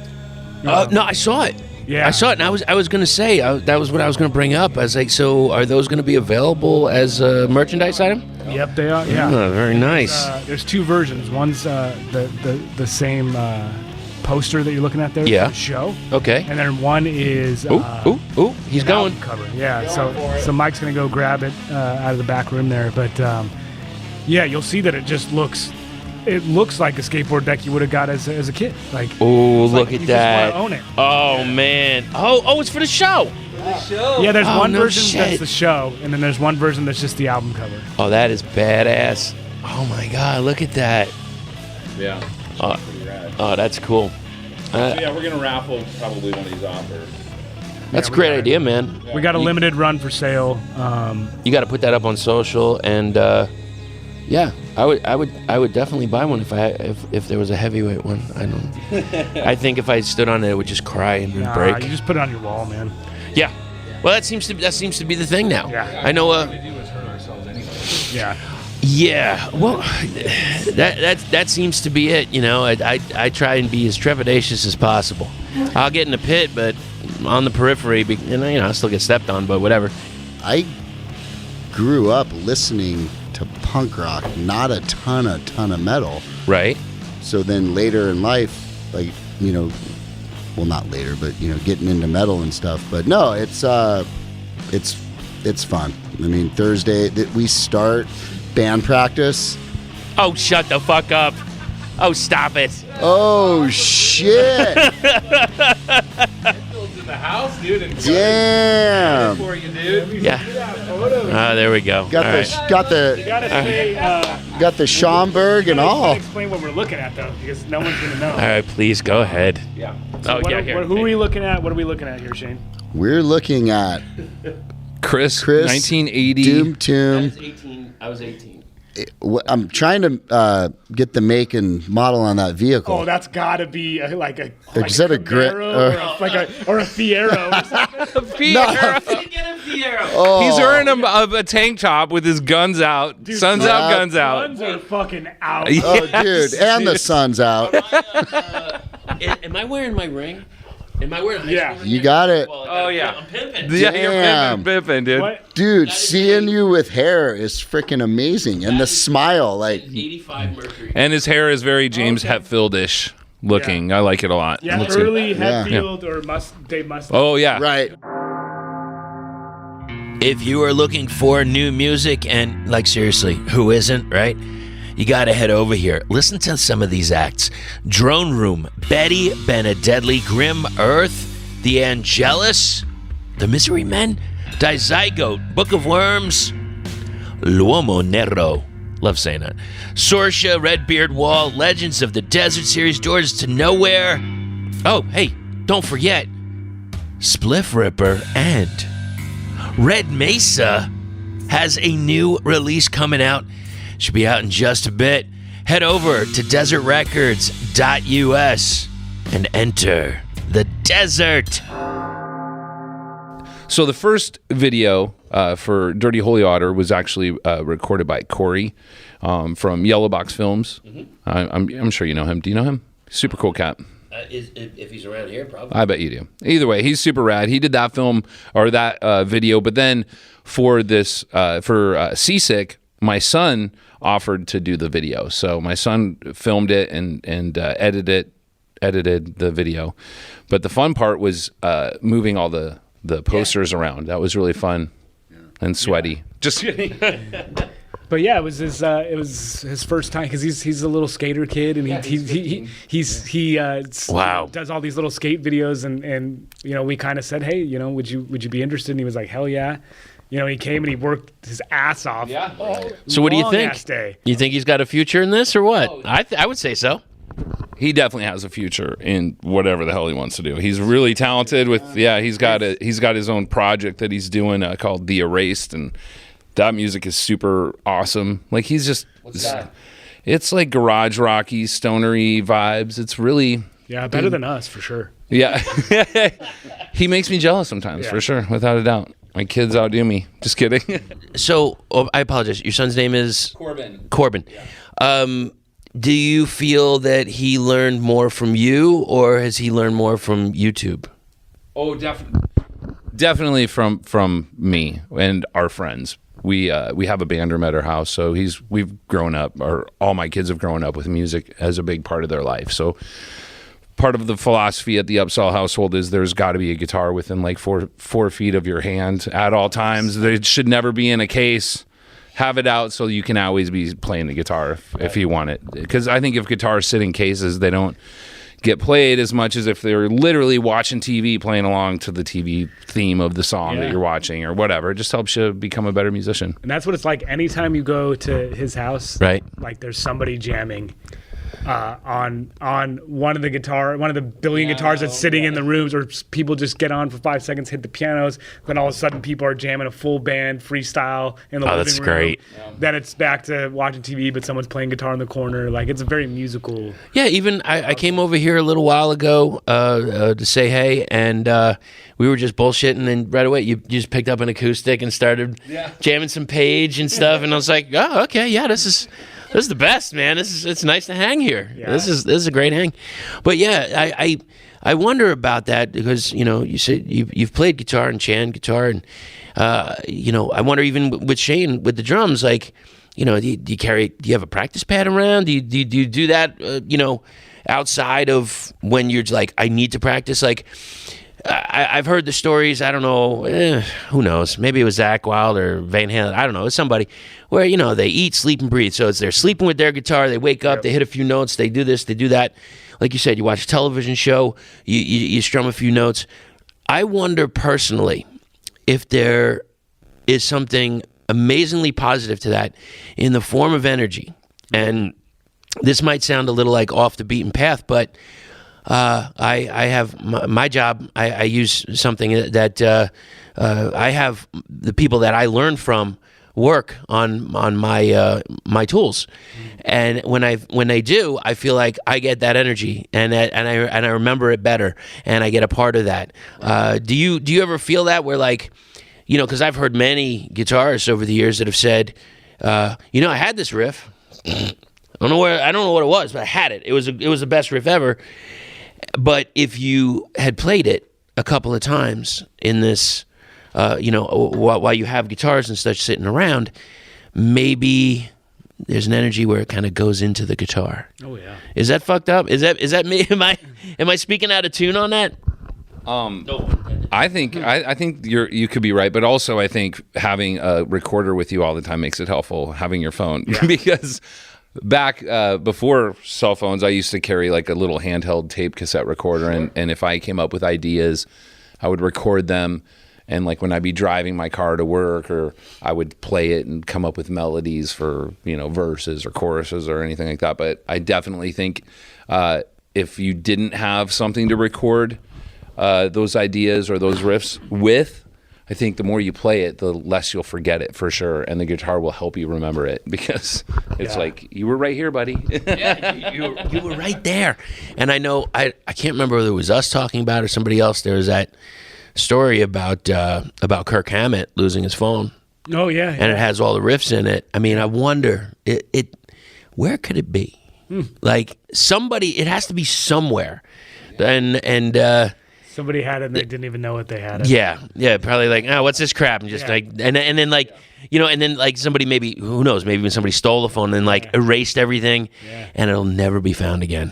No, I saw it. Yeah, I saw it, and I was going to say that was what I was going to bring up. I was like, so are those going to be available as a merchandise item? Yep, they are. Yeah, very nice. There's two versions. One's the same poster that you're looking at there. Yeah. The show. Okay. And then one is. He's going. Cover. Yeah. So Mike's going to go grab it out of the back room there, but you'll see that it just looks. It looks like a skateboard deck you would have got as a kid. Like, oh, look at that! Just want to own it. Oh man! Oh, it's for the show. Yeah, there's one version that's the show, and then there's one version that's just the album cover. Oh, that is badass! Oh my god, look at that! Yeah. Oh, that's cool. We're gonna raffle probably one of these off. That's a great idea, man. We got a limited run for sale. You got to put that up on social, and I would definitely buy one if there was a heavyweight one. I don't. I think if I stood on it, it would just cry and then break. You just put it on your wall, man. Yeah. Well, that seems to be the thing now. Yeah. I know. All we do is hurt ourselves anyway. Yeah. Yeah. Well, that seems to be it. I try and be as trepidatious as possible. I'll get in the pit, but on the periphery, I still get stepped on, but whatever. I grew up listening to punk rock, not a ton of metal. Right. So then later in life, well, not later, but getting into metal and stuff. But no, it's fun. I mean, Thursday that we start band practice. Oh, shut the fuck up. Oh, stop it. Oh shit. In the house, dude. And damn. For you, dude. Yeah. There we go. Got the Schomburg and all. Explain what we're looking at though, because no one's gonna know. All right, please go ahead. Yeah. Who are we looking at? What are we looking at here, Shane? We're looking at Chris 1980. Doom Tomb. I was 18. I'm trying to get the make and model on that vehicle. Oh, that's got to be like a Is that a grit? Or a Fiero or something. He's wearing a tank top with his guns out. Sun's out, guns out. Guns are fucking out. Oh, dude, and the sun's out. Am I wearing my ring? Am I wearing a high school ring? You got it. Oh, yeah. I'm pimping. Yeah, Damn. you're pimping, dude. What? Dude, seeing you with hair is freaking amazing. And the smile, like, 85 Mercury. And his hair is very James Hetfield-ish looking. I like it a lot. Yeah, Looks good. early Hetfield or Dave Mustaine. Oh, yeah. right. If you are looking for new music, and like seriously, who isn't, right? You gotta head over here. Listen to some of these acts. Drone Room, Betty Benededli, Grim Earth, The Angelus, The Misery Men, Die Zygote, Book of Worms, L'Uomo Nero. Love saying that. Sorsha, Redbeard Wall, Legends of the Desert series, Doors to Nowhere. Oh, hey, don't forget, Spliff Ripper and Red Mesa has a new release coming out. Should be out in just a bit. Head over to desertrecords.us and enter the desert. So the first video for Dirty Holy Otter was actually recorded by Corey from Yellowbox Films. I'm sure you know him. Do you know him? Super cool cat. If he's around here, probably. I bet you do. Either way, he's super rad. He did that film or that video, but then for this for Seasick, my son offered to do the video. So my son filmed it and edited the video. But the fun part was moving all the posters around. That was really fun and sweaty. Just kidding. But yeah, it was his first time because he's a little skater kid and he does all these little skate videos and you know we kind of said, hey, you know, would you be interested? And he was like, hell yeah. You know, he came and he worked his ass off. Yeah. So what do you think? Long-ass day. You think he's got a future in this or what? I would say so. He definitely has a future in whatever the hell he wants to do. He's really talented with he's got his own project that he's doing called The Erased, and that music is super awesome. Like he's just it's like garage rocky, stonery vibes. It's really better than us for sure. Yeah. He makes me jealous sometimes, for sure, without a doubt. My kids outdo me. Just kidding. So I apologize. Your son's name is Corbin. Yeah. Do you feel that he learned more from you, or has he learned more from YouTube? Oh, definitely from me and our friends. We have a band room at our house, so we've grown up, or all my kids have grown up with music as a big part of their life. So part of the philosophy at the Upsall household is there's got to be a guitar within like four feet of your hand at all times. It should never be in a case. Have it out so you can always be playing the guitar if you want it. Because I think if guitars sit in cases, they don't get played as much as if they're literally watching TV, playing along to the TV theme of the song that you're watching or whatever. It just helps you become a better musician. And that's what it's like anytime you go to his house. Right. Like there's somebody jamming on one of the billion guitars that's sitting in the rooms, or people just get on for 5 seconds, hit the pianos, then all of a sudden people are jamming a full band freestyle in the living room. That's great. Then it's back to watching TV, but someone's playing guitar in the corner. Like it's a very musical. Yeah, even I came over here a little while ago to say hey, and we were just bullshitting, and right away you just picked up an acoustic and started jamming some Page and stuff, and I was like, oh, okay, yeah, this is the best, man. It's nice to hang here. Yeah. This is a great hang. But yeah, I wonder about that because you know you said you've played guitar and Chan guitar, and you know I wonder even with Shane with the drums, like you know do you have a practice pad around? Do you do that you know outside of when you're like I need to practice? Like I've heard the stories. I don't know. Who knows? Maybe it was Zakk Wylde or Van Halen. I don't know. It's somebody where, you know, they eat, sleep, and breathe. So they're sleeping with their guitar. They wake up. They hit a few notes. They do this. They do that. Like you said, you watch a television show. You strum a few notes. I wonder personally if there is something amazingly positive to that in the form of energy. And this might sound a little like off the beaten path, but I have my job. I use something that I have the people that I learn from work on my my tools, and when they do, I feel like I get that energy, and I remember it better, and I get a part of that. Do you ever feel that where, like, you know, because I've heard many guitarists over the years that have said, you know, I had this riff. I don't know what it was, but I had it. It was the best riff ever. But if you had played it a couple of times in this, you know, while you have guitars and such sitting around, maybe there's an energy where it kind of goes into the guitar. Oh yeah. Is that fucked up? Is that me? Am I speaking out of tune on that? I think you could be right, but also I think having a recorder with you all the time makes it helpful. Having your phone, because back before cell phones, I used to carry like a little handheld tape cassette recorder, and if I came up with ideas, I would record them. And like when I'd be driving my car to work, or I would play it and come up with melodies for, you know, verses or choruses or anything like that. But I definitely think if you didn't have something to record those ideas or those riffs with, I think the more you play it, the less you'll forget it for sure. And the guitar will help you remember it, because it's like, you were right here, buddy. You were right there. And I know, I can't remember whether it was us talking about it or somebody else. There was that story about Kirk Hammett losing his phone. Oh yeah. And it has all the riffs in it. I mean, I wonder, where could it be? Like, it has to be somewhere. And Somebody had it and they didn't even know what they had. Yeah, probably like, oh, what's this crap? And just like, and then like, you know, and then like somebody, maybe, who knows, maybe when somebody stole the phone and like erased everything, and it'll never be found again.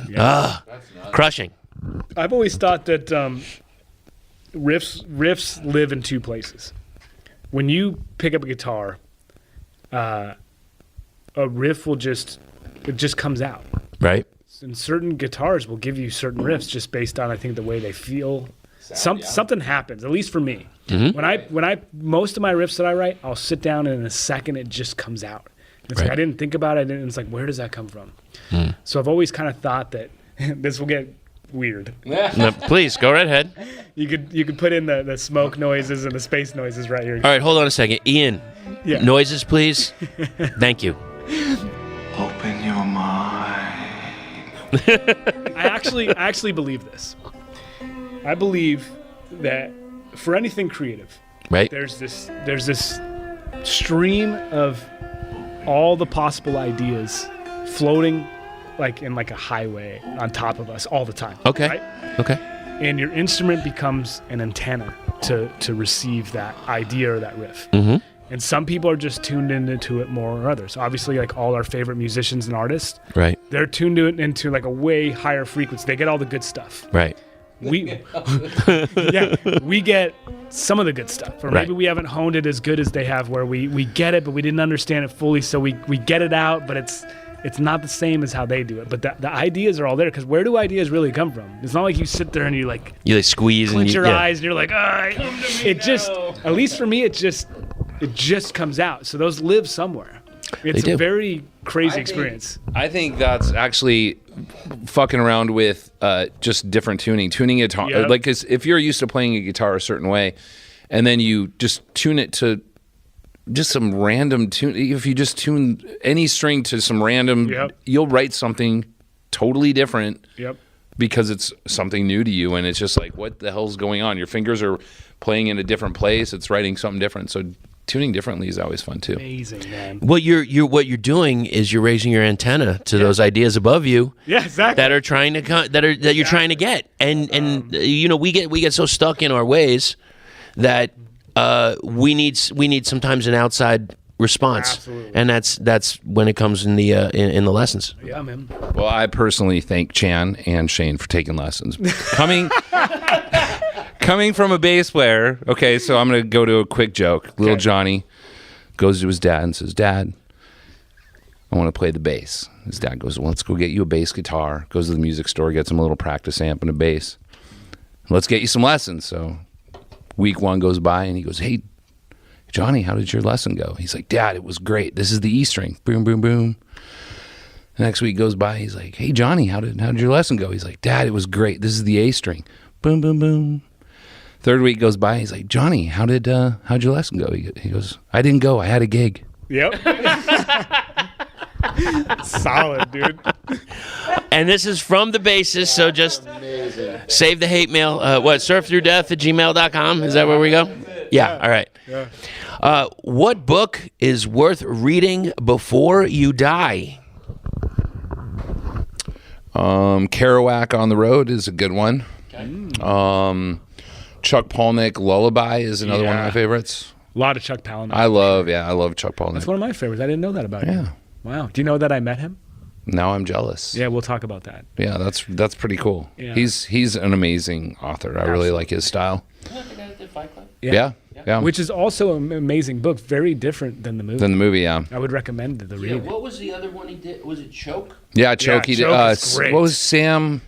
Crushing. I've always thought that riffs live in two places. When you pick up a guitar, a riff it just comes out. Right. And certain guitars will give you certain riffs just based on, I think, the way they feel. Something happens, at least for me. Mm-hmm. When I most of my riffs that I write, I'll sit down and in a second it just comes out. It's like I didn't think about it, and it's like, where does that come from? So I've always kind of thought that this will get weird. No, please go right ahead. You could put in the smoke noises and the space noises right here. All right, hold on a second, Ian. Noises, please. Thank you. Open your mind. I actually believe this. I believe that for anything creative, right, there's this stream of all the possible ideas floating like in like a highway on top of us all the time. Okay. Right? Okay. And your instrument becomes an antenna to receive that idea or that riff. Mm-hmm. And some people are just tuned into it more or others. Obviously, like all our favorite musicians and artists, right, they're tuned into like a way higher frequency. They get all the good stuff. Right. We get some of the good stuff. Or maybe we haven't honed it as good as they have, where we get it, but we didn't understand it fully. So we get it out, but it's not the same as how they do it. But the ideas are all there, because where do ideas really come from? It's not like you sit there and you like squeeze clench and your eyes and you're like, at least for me, it just comes out. So those live somewhere. It's a very crazy experience. I think that's actually fucking around with just different tuning a guitar. Yep. Like, 'cause if you're used to playing a guitar a certain way, and then you just tune it to just some random tune. If you just tune any string to some random, you'll write something totally different. Yep. Because it's something new to you, and it's just like, what the hell's going on? Your fingers are playing in a different place. It's writing something different. So tuning differently is always fun too. Amazing, man. What you're doing is you're raising your antenna to those ideas above you. Yeah, exactly. That are trying to that you're trying to get, and you know, we get so stuck in our ways that we need sometimes an outside response. Absolutely. And that's when it comes in the lessons. Yeah, man. Well, I personally thank Chan and Shane for taking lessons. Coming from a bass player, okay, so I'm going to go to a quick joke. Little Johnny goes to his dad and says, "Dad, I want to play the bass." His dad goes, "Well, let's go get you a bass guitar." Goes to the music store, gets him a little practice amp and a bass. "Let's get you some lessons." So week 1 goes by, and he goes, "Hey, Johnny, how did your lesson go?" He's like, "Dad, it was great. This is the E string. Boom, boom, boom." The next week goes by, he's like, "Hey, Johnny, how did your lesson go?" He's like, "Dad, it was great. This is the A string. Boom, boom, boom." Third week goes by, he's like, "Johnny, how'd your lesson go?" He goes, "I didn't go. I had a gig." Yep. Solid, dude. And this is from the basis, so just save the hate mail. surfthroughdeath@gmail.com? Is that where we go? Yeah, all right. Yeah. What book is worth reading before you die? Kerouac on the Road is a good one. Okay. Chuck Palahniuk Lullaby is another one of my favorites. A lot of Chuck Palahniuk. I love Chuck Palahniuk. That's one of my favorites. I didn't know that about Yeah. him. Wow. Do you know that I met him? Now I'm jealous. Yeah, we'll talk about that. Yeah, that's pretty cool. Yeah. He's an amazing author. I really like his style. Yeah. Which is also an amazing book. Very different than the movie. Than the movie, yeah. I would recommend the read. What was the other one he did? Was it Choke? Yeah, Choke. He did. Choke is great. What was Sam?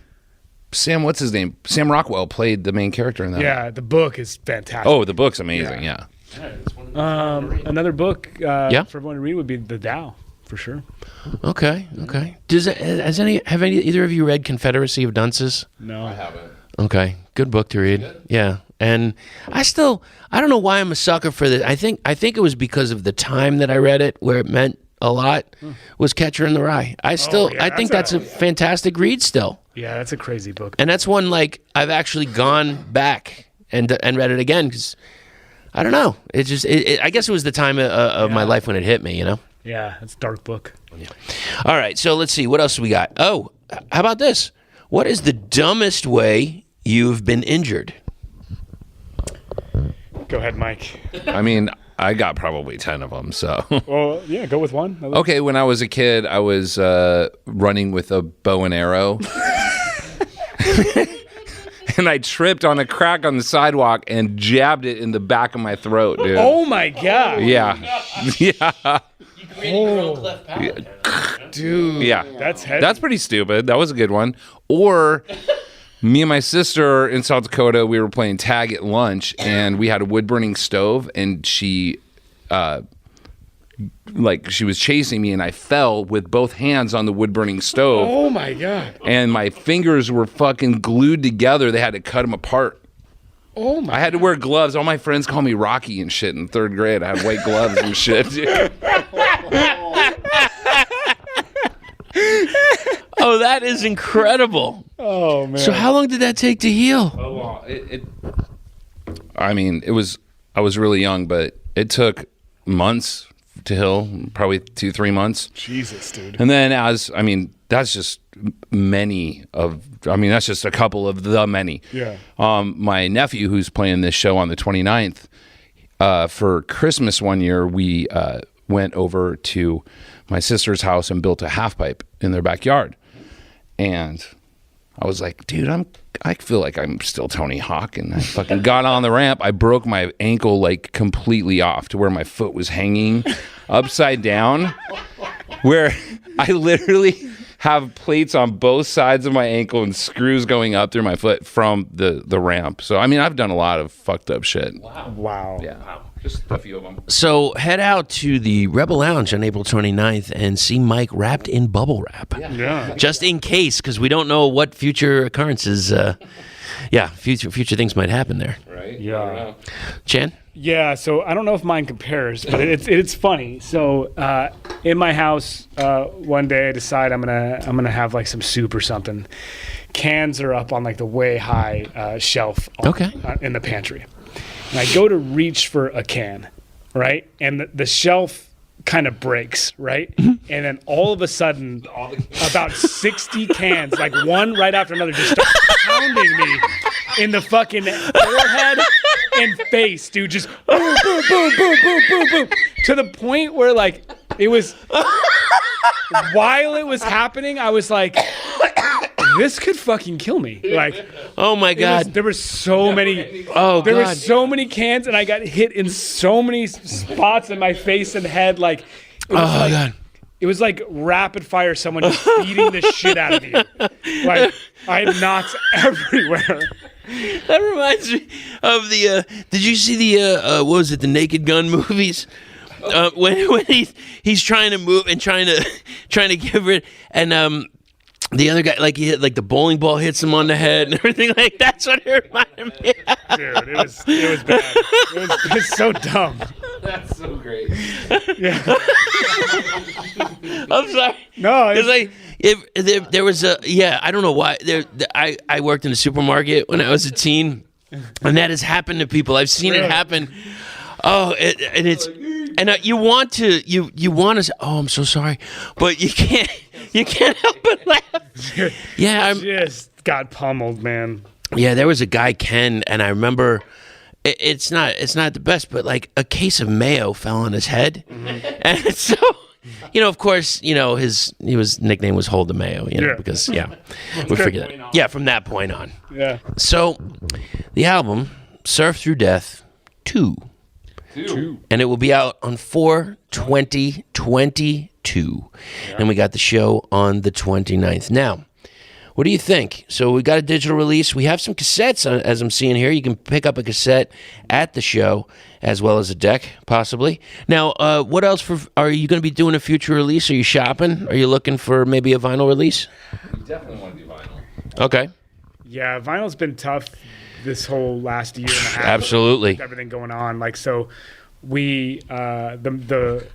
What's his name? Sam Rockwell played the main character in that. Yeah, the book is fantastic. Oh, the book's amazing. Yeah. Another book Yeah? for everyone to read would be The Tao, for sure. Okay. Have either of you read Confederacy of Dunces? No. I haven't. Okay, good book to read. Yeah, and I don't know why I'm a sucker for this. I think it was because of the time that I read it, where it meant a lot. Was Catcher in the Rye. I think that's a fantastic read still. Yeah, that's a crazy book. And that's one like I've actually gone back and read it again because I don't know. It just I guess it was the time of my life when it hit me. You know. Yeah, it's a dark book. Yeah. All right, so let's see what else we got. Oh, how about this? What is the dumbest way you've been injured? Go ahead, Mike. I mean, I got probably 10 of them. So. Well, yeah, go with one. Okay, when I was a kid, I was running with a bow and arrow. And I tripped on a crack on the sidewalk and jabbed it in the back of my throat, dude. Oh my god. Yeah. Yeah. You created your own cleft palate. Dude. Yeah. That's heavy. That's pretty stupid. That was a good one. Or me and my sister in South Dakota, we were playing tag at lunch, and we had a wood-burning stove, and she was chasing me, and I fell with both hands on the wood-burning stove. Oh my god. And my fingers were fucking glued together. They had to cut them apart. Oh my I had to wear gloves. All my friends call me Rocky and shit in third grade. I had white gloves and shit, dude. Oh, that is incredible. Oh man. So how long did that take to heal? I mean, I was really young, but it took months to heal, probably 2-3 months. Jesus, dude. And then that's just that's just a couple of the many. Yeah. My nephew, who's playing this show on the 29th, for Christmas one year, we went over to my sister's house and built a half pipe in their backyard. And I was like, dude, I feel like I'm still Tony Hawk, and I fucking got on the ramp. I broke my ankle like completely off to where my foot was hanging upside down, where I literally have plates on both sides of my ankle and screws going up through my foot from the ramp. So, I mean, I've done a lot of fucked up shit. Wow. Yeah. Just a few of them. So head out to the Rebel Lounge on April 29th and see Mike wrapped in bubble wrap. Yeah. Just in case, because we don't know what future occurrences, future things might happen there. Right? Yeah. Chan? Yeah, so I don't know if mine compares, but it's funny. So in my house, one day I decide I'm gonna have like some soup or something. Cans are up on like the way high shelf in the pantry. And I go to reach for a can, right? And the shelf kind of breaks, right? And then all of a sudden, about 60 cans, like one right after another, just start pounding me in the fucking forehead and face, dude. Just boom, boom, boom, boom, boom, boom, boom. To the point where, like, it was, while it was happening, I was like, this could fucking kill me. Like, oh my God. There were so many. Oh, there God. were so many cans, and I got hit in so many spots in my face and head. Like, it was God. It was like rapid fire. Someone just beating the shit out of you. Like, I had knots everywhere. That reminds me of the. Did you see the what was it? The Naked Gun movies. When he's trying to move and trying to give it, and the other guy, like, he hit, like, the bowling ball hits him on the head and everything. Like, that's what it reminded me of. Dude, it was bad. It was so dumb. That's so great. I'm sorry. No, It's like if there was a I don't know why I worked in a supermarket when I was a teen, and that has happened to people. I've seen it happen. Oh, you want to say, oh, I'm so sorry, but you can't help but laugh. Yeah, I'm just got pummeled, man. Yeah, there was a guy, Ken, and I remember it's not the best, but like a case of mayo fell on his head, and so. Of course, his nickname was Hold the Mayo, because we figured that. Yeah, from that point on. Yeah. So, the album Surf Through Death 2. And it will be out on 4/20/22. And we got the show on the 29th. Now, what do you think? So we got a digital release. We have some cassettes, as I'm seeing here. You can pick up a cassette at the show, as well as a deck, possibly. Now, what else are you going to be doing a future release? Are you shopping? Are you looking for maybe a vinyl release? We definitely want to do vinyl. Okay. Yeah, vinyl's been tough this whole last year and a half. Absolutely. With everything going on. Like, so we, the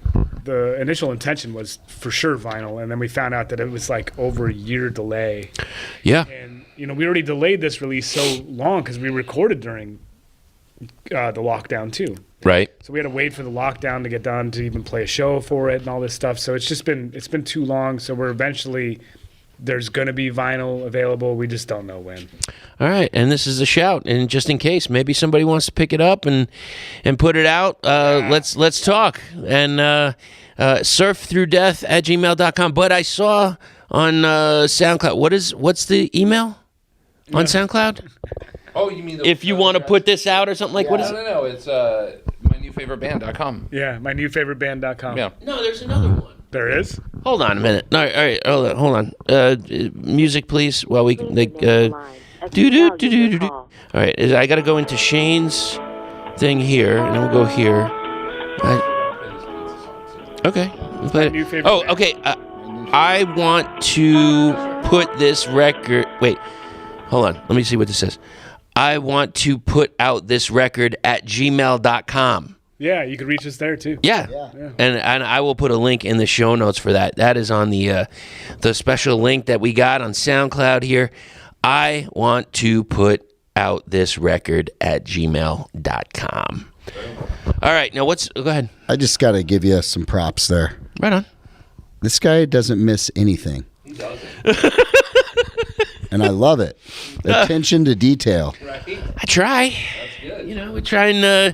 initial intention was for sure vinyl, and then we found out that it was like over a year delay. Yeah. And, we already delayed this release so long because we recorded during the lockdown too. Right. So we had to wait for the lockdown to get done to even play a show for it and all this stuff. So it's been too long. So there's going to be vinyl available. We just don't know when. All right, and this is a shout, and just in case, maybe somebody wants to pick it up and put it out. Let's talk and surfthroughdeath@gmail.com. But I saw on SoundCloud. What's the email on SoundCloud? Oh, you mean if you want to put this out or something like what is it? No, it's mynewfavouriteband.com. Yeah, mynewfavouriteband.com. Yeah. No, there's another one. There is? Hold on a minute. All right, hold on. Music, please. While we do. All right, I got to go into Shane's thing here, and then we'll go here. Okay. Oh, okay. I want to put this record. Wait, hold on. Let me see what this says. I want to put out this record at gmail.com. Yeah, you can reach us there too. Yeah. And I will put a link in the show notes for that. That is on the special link that we got on SoundCloud here. I want to put out this record at gmail.com. All right, now go ahead. I just got to give you some props there. Right on. This guy doesn't miss anything. He doesn't. And I love it. Attention to detail. Right? I try. That's good. We're trying to...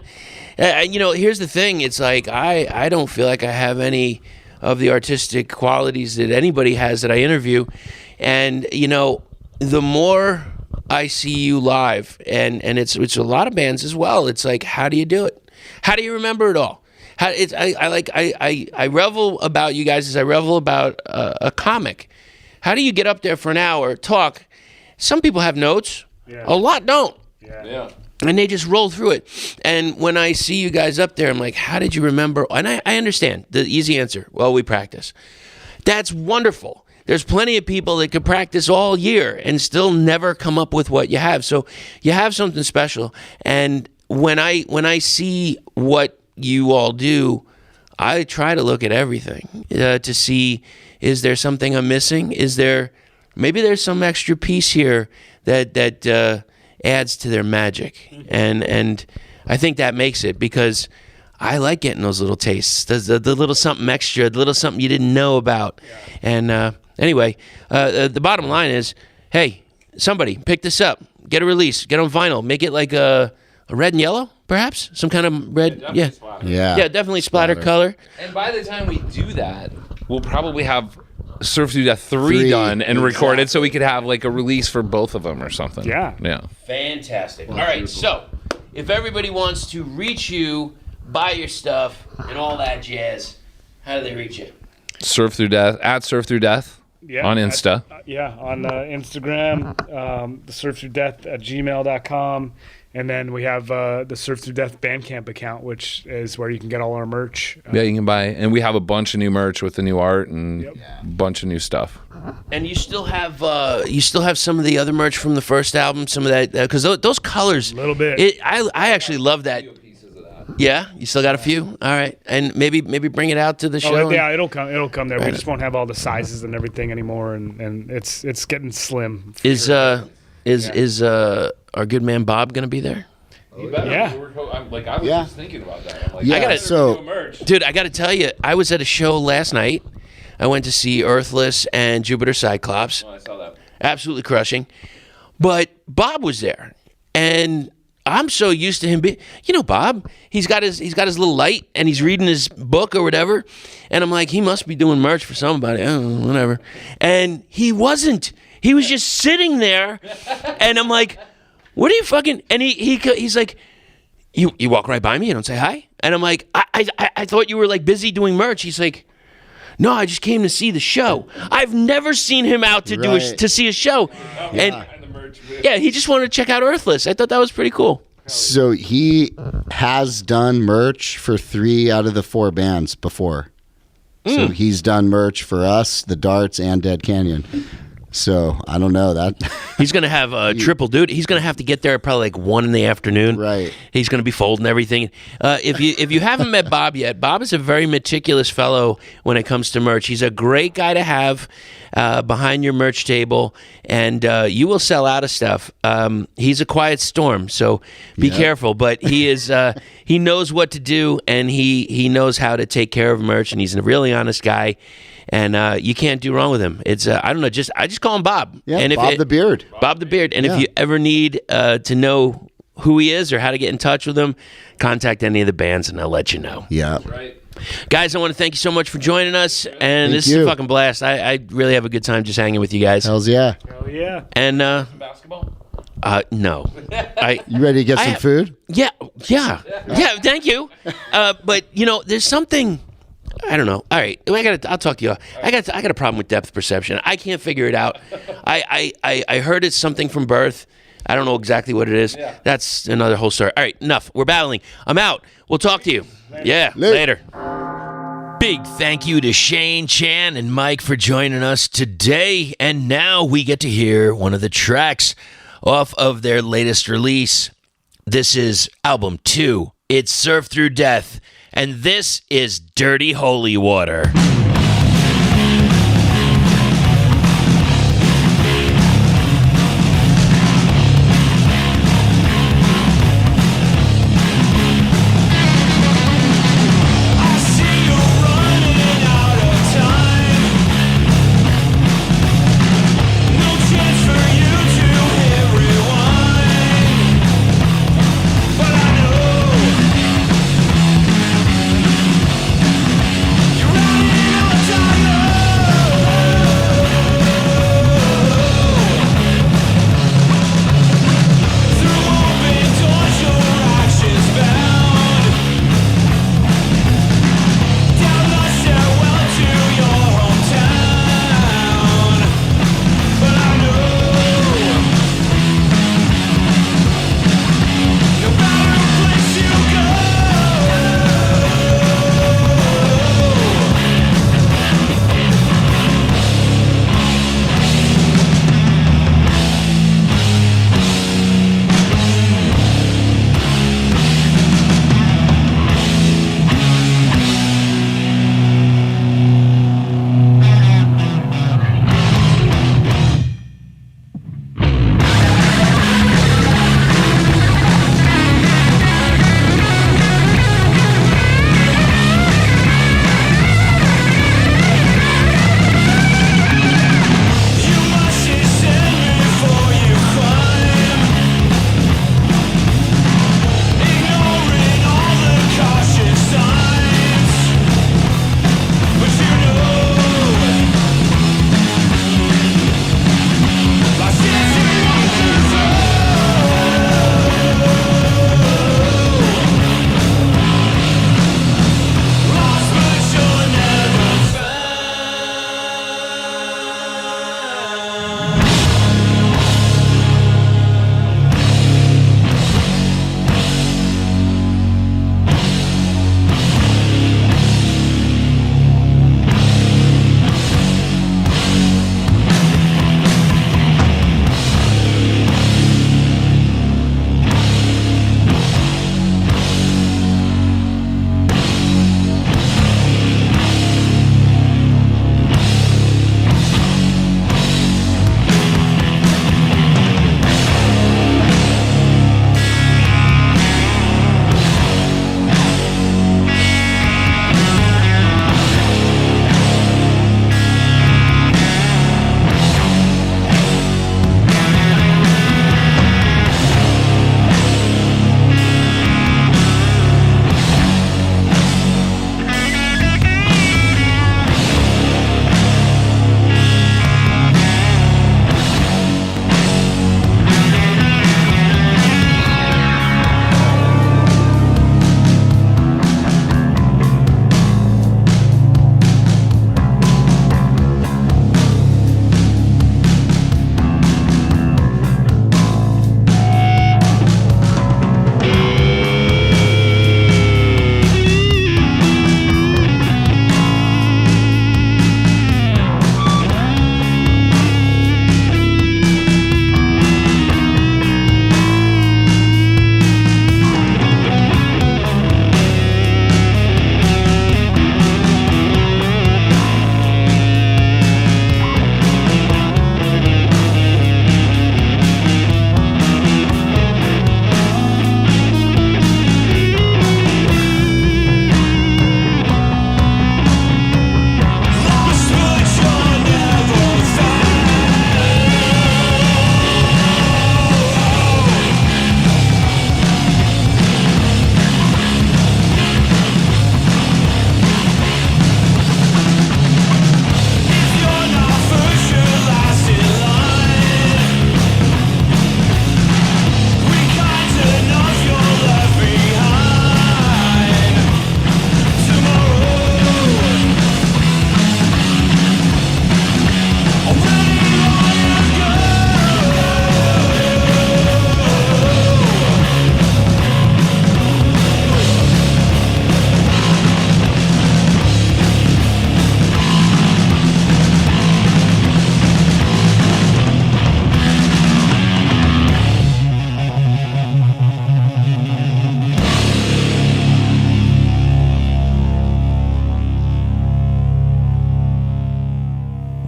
here's the thing. It's like I don't feel like I have any of the artistic qualities that anybody has that I interview. And, the more I see you live, and it's a lot of bands as well, it's like, how do you do it? How do you remember it all? I revel about you guys as I revel about a comic. How do you get up there for an hour, talk? Some people have notes. Yeah. A lot don't. Yeah. And they just roll through it. And when I see you guys up there, I'm like, how did you remember? And I understand the easy answer. Well, we practice. That's wonderful. There's plenty of people that could practice all year and still never come up with what you have. So you have something special. And when I see what you all do, I try to look at everything to see, is there something I'm missing? Maybe there's some extra piece here that adds to their magic, and I think that makes it, because I like getting those little tastes, the little something extra, the little something you didn't know about. And anyway, the bottom line is, hey, somebody pick this up, get a release, get on vinyl, make it like a red and yellow, perhaps some kind of red. Yeah, definitely splatter color. And by the time we do that, we'll probably have Surf Through Death 3 done and recorded, so we could have like a release for both of them or something. Yeah. Fantastic. All right, so if everybody wants to reach you, buy your stuff, and all that jazz, how do they reach you? Surf Through Death at Surf Through Death on Insta. On Instagram, the Surf Through Death at gmail.com. And then we have the Surf Through Death Bandcamp account, which is where you can get all our merch. You can buy, and we have a bunch of new merch with the new art and a bunch of new stuff. And you still have some of the other merch from the first album, some of that, because those colors. A little bit. I actually love that. Yeah, you still got a few. All right, and maybe bring it out to the show. Yeah, it'll come there. We just won't have all the sizes and everything anymore, and it's getting slim. Is our good man Bob going to be there? Yeah. I was just thinking about that. I'm like, Yeah, I gotta- so Dude, I got to tell you, I was at a show last night. I went to see Earthless and Jupiter Cyclops. I saw that. Absolutely crushing. But Bob was there, and I'm so used to him being, Bob. He's got his little light, and he's reading his book or whatever. And I'm like, he must be doing merch for somebody. I don't know, whatever. And he wasn't. He was just sitting there, and I'm like, what are you fucking? And he's like, you walk right by me, you don't say hi. And I'm like, I thought you were like busy doing merch. He's like, no, I just came to see the show. I've never seen him out to to see a show. And yeah, he just wanted to check out Earthless. I thought that was pretty cool. So he has done merch for 3 out of the 4 bands before. So he's done merch for us, the Darts, and Dead Canyon. So I don't know that. He's going to have a triple duty. He's going to have to get there at probably like 1 in the afternoon. Right. He's going to be folding everything. If you haven't met Bob yet, Bob is a very meticulous fellow when it comes to merch. He's a great guy to have behind your merch table, and you will sell out of stuff. He's a quiet storm, so be careful. But he is he knows what to do, and he knows how to take care of merch, and he's a really honest guy. And you can't do wrong with him. It's I don't know. I just call him Bob. Yeah, and Bob the Beard. Bob the Beard. And if you ever need to know who he is or how to get in touch with him, contact any of the bands, and I'll let you know. Yeah. Right. Guys, I want to thank you so much for joining us. And this is you. a fucking blast. I really have a good time just hanging with you guys. Hells yeah. Oh yeah. And Basketball. no, You ready to get some food? yeah. Thank you. But there's something. I don't know. All right, I'll talk to you. I got a problem with depth perception. I can't figure it out. I heard it's something from birth. I don't know exactly what it is. Yeah. That's another whole story. All right, enough. We're battling. I'm out. We'll talk to you. Yeah, later. Big thank you to Shane, Chan, and Mike for joining us today. And now we get to hear one of the tracks off of their latest release. This is album 2. It's Surf Through Death. And this is Dirty Holy Water. You're running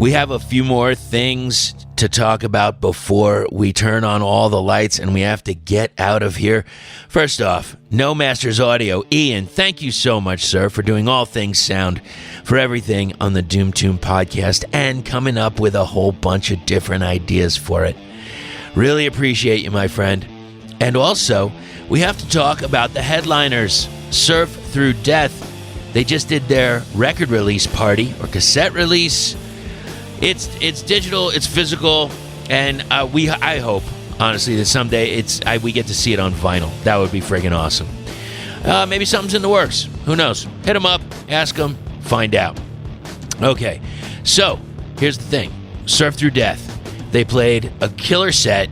We have a few more things to talk about before we turn on all the lights and we have to get out of here. First off, No Masters Audio. Ian, thank you so much, sir, for doing all things sound, for everything on the Doom Tomb podcast, and coming up with a whole bunch of different ideas for it. Really appreciate you, my friend. And also, we have to talk about the headliners, Surf Through Death. They just did their record release party, or cassette release. It's digital, it's physical, and I hope, honestly, that someday we get to see it on vinyl. That would be friggin' awesome. Maybe something's in the works. Who knows? Hit them up, ask them, find out. Okay, so here's the thing. Surf Through Death. They played a killer set.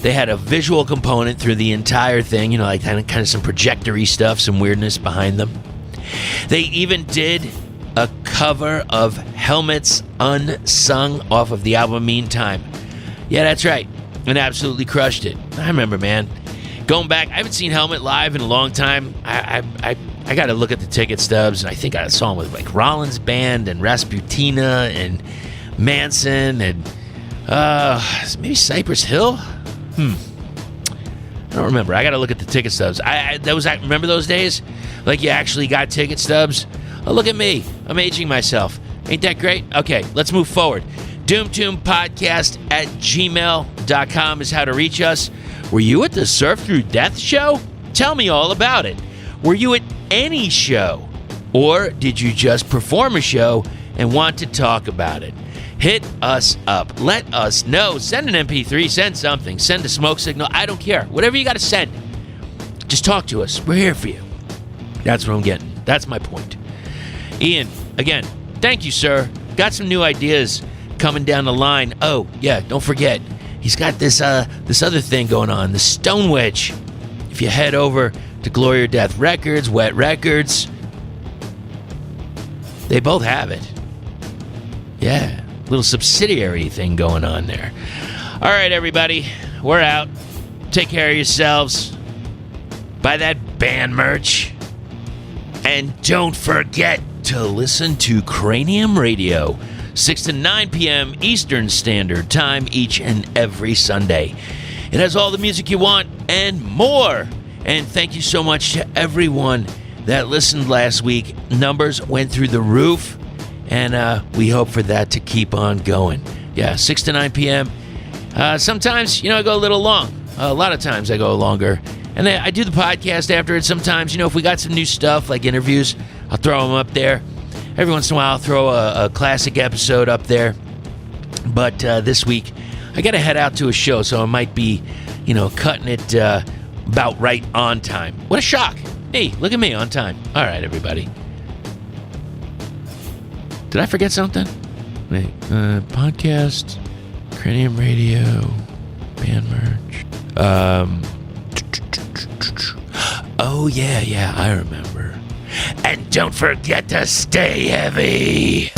They had a visual component through the entire thing, you know, like kind of some projector-y stuff, some weirdness behind them. They even did a cover of Helmet's Unsung off of the album Meantime. Yeah, that's right. And absolutely crushed it. I remember, man. Going back, I haven't seen Helmet live in a long time. I got to look at the ticket stubs. I think I saw him with like Rollins Band and Rasputina and Manson and maybe Cypress Hill? I don't remember. I got to look at the ticket stubs. Remember those days? Like you actually got ticket stubs? Oh, look at me. I'm aging myself. Ain't that great? Okay, let's move forward. doomtombpodcast@gmail.com is how to reach us. Were you at the Surf Through Death show? Tell me all about it. Were you at any show? Or did you just perform a show and want to talk about it? Hit us up. Let us know. Send an MP3. Send something. Send a smoke signal. I don't care. Whatever you got to send. Just talk to us. We're here for you. That's what I'm getting. That's my point. Ian, again, thank you, sir. Got some new ideas coming down the line. Oh, yeah, don't forget. He's got this other thing going on, the Stone Witch. If you head over to Glory or Death Records, Wet Records, they both have it. Yeah, little subsidiary thing going on there. All right, everybody, we're out. Take care of yourselves. Buy that band merch. And don't forget to listen to Cranium Radio, 6 to 9 p.m. Eastern Standard Time each and every Sunday. It has all the music you want and more. And thank you so much to everyone that listened last week. Numbers went through the roof, and we hope for that to keep on going. Yeah, 6 to 9 p.m. Sometimes, I go a little long. A lot of times I go longer. And I do the podcast after it sometimes. If we got some new stuff, like interviews, I'll throw them up there. Every once in a while, I'll throw a classic episode up there. But this week, I got to head out to a show, so I might be, cutting it about right on time. What a shock. Hey, look at me, on time. All right, everybody. Did I forget something? Wait, podcast, Cranium Radio, band merch. Oh, yeah, I remember. And don't forget to stay heavy.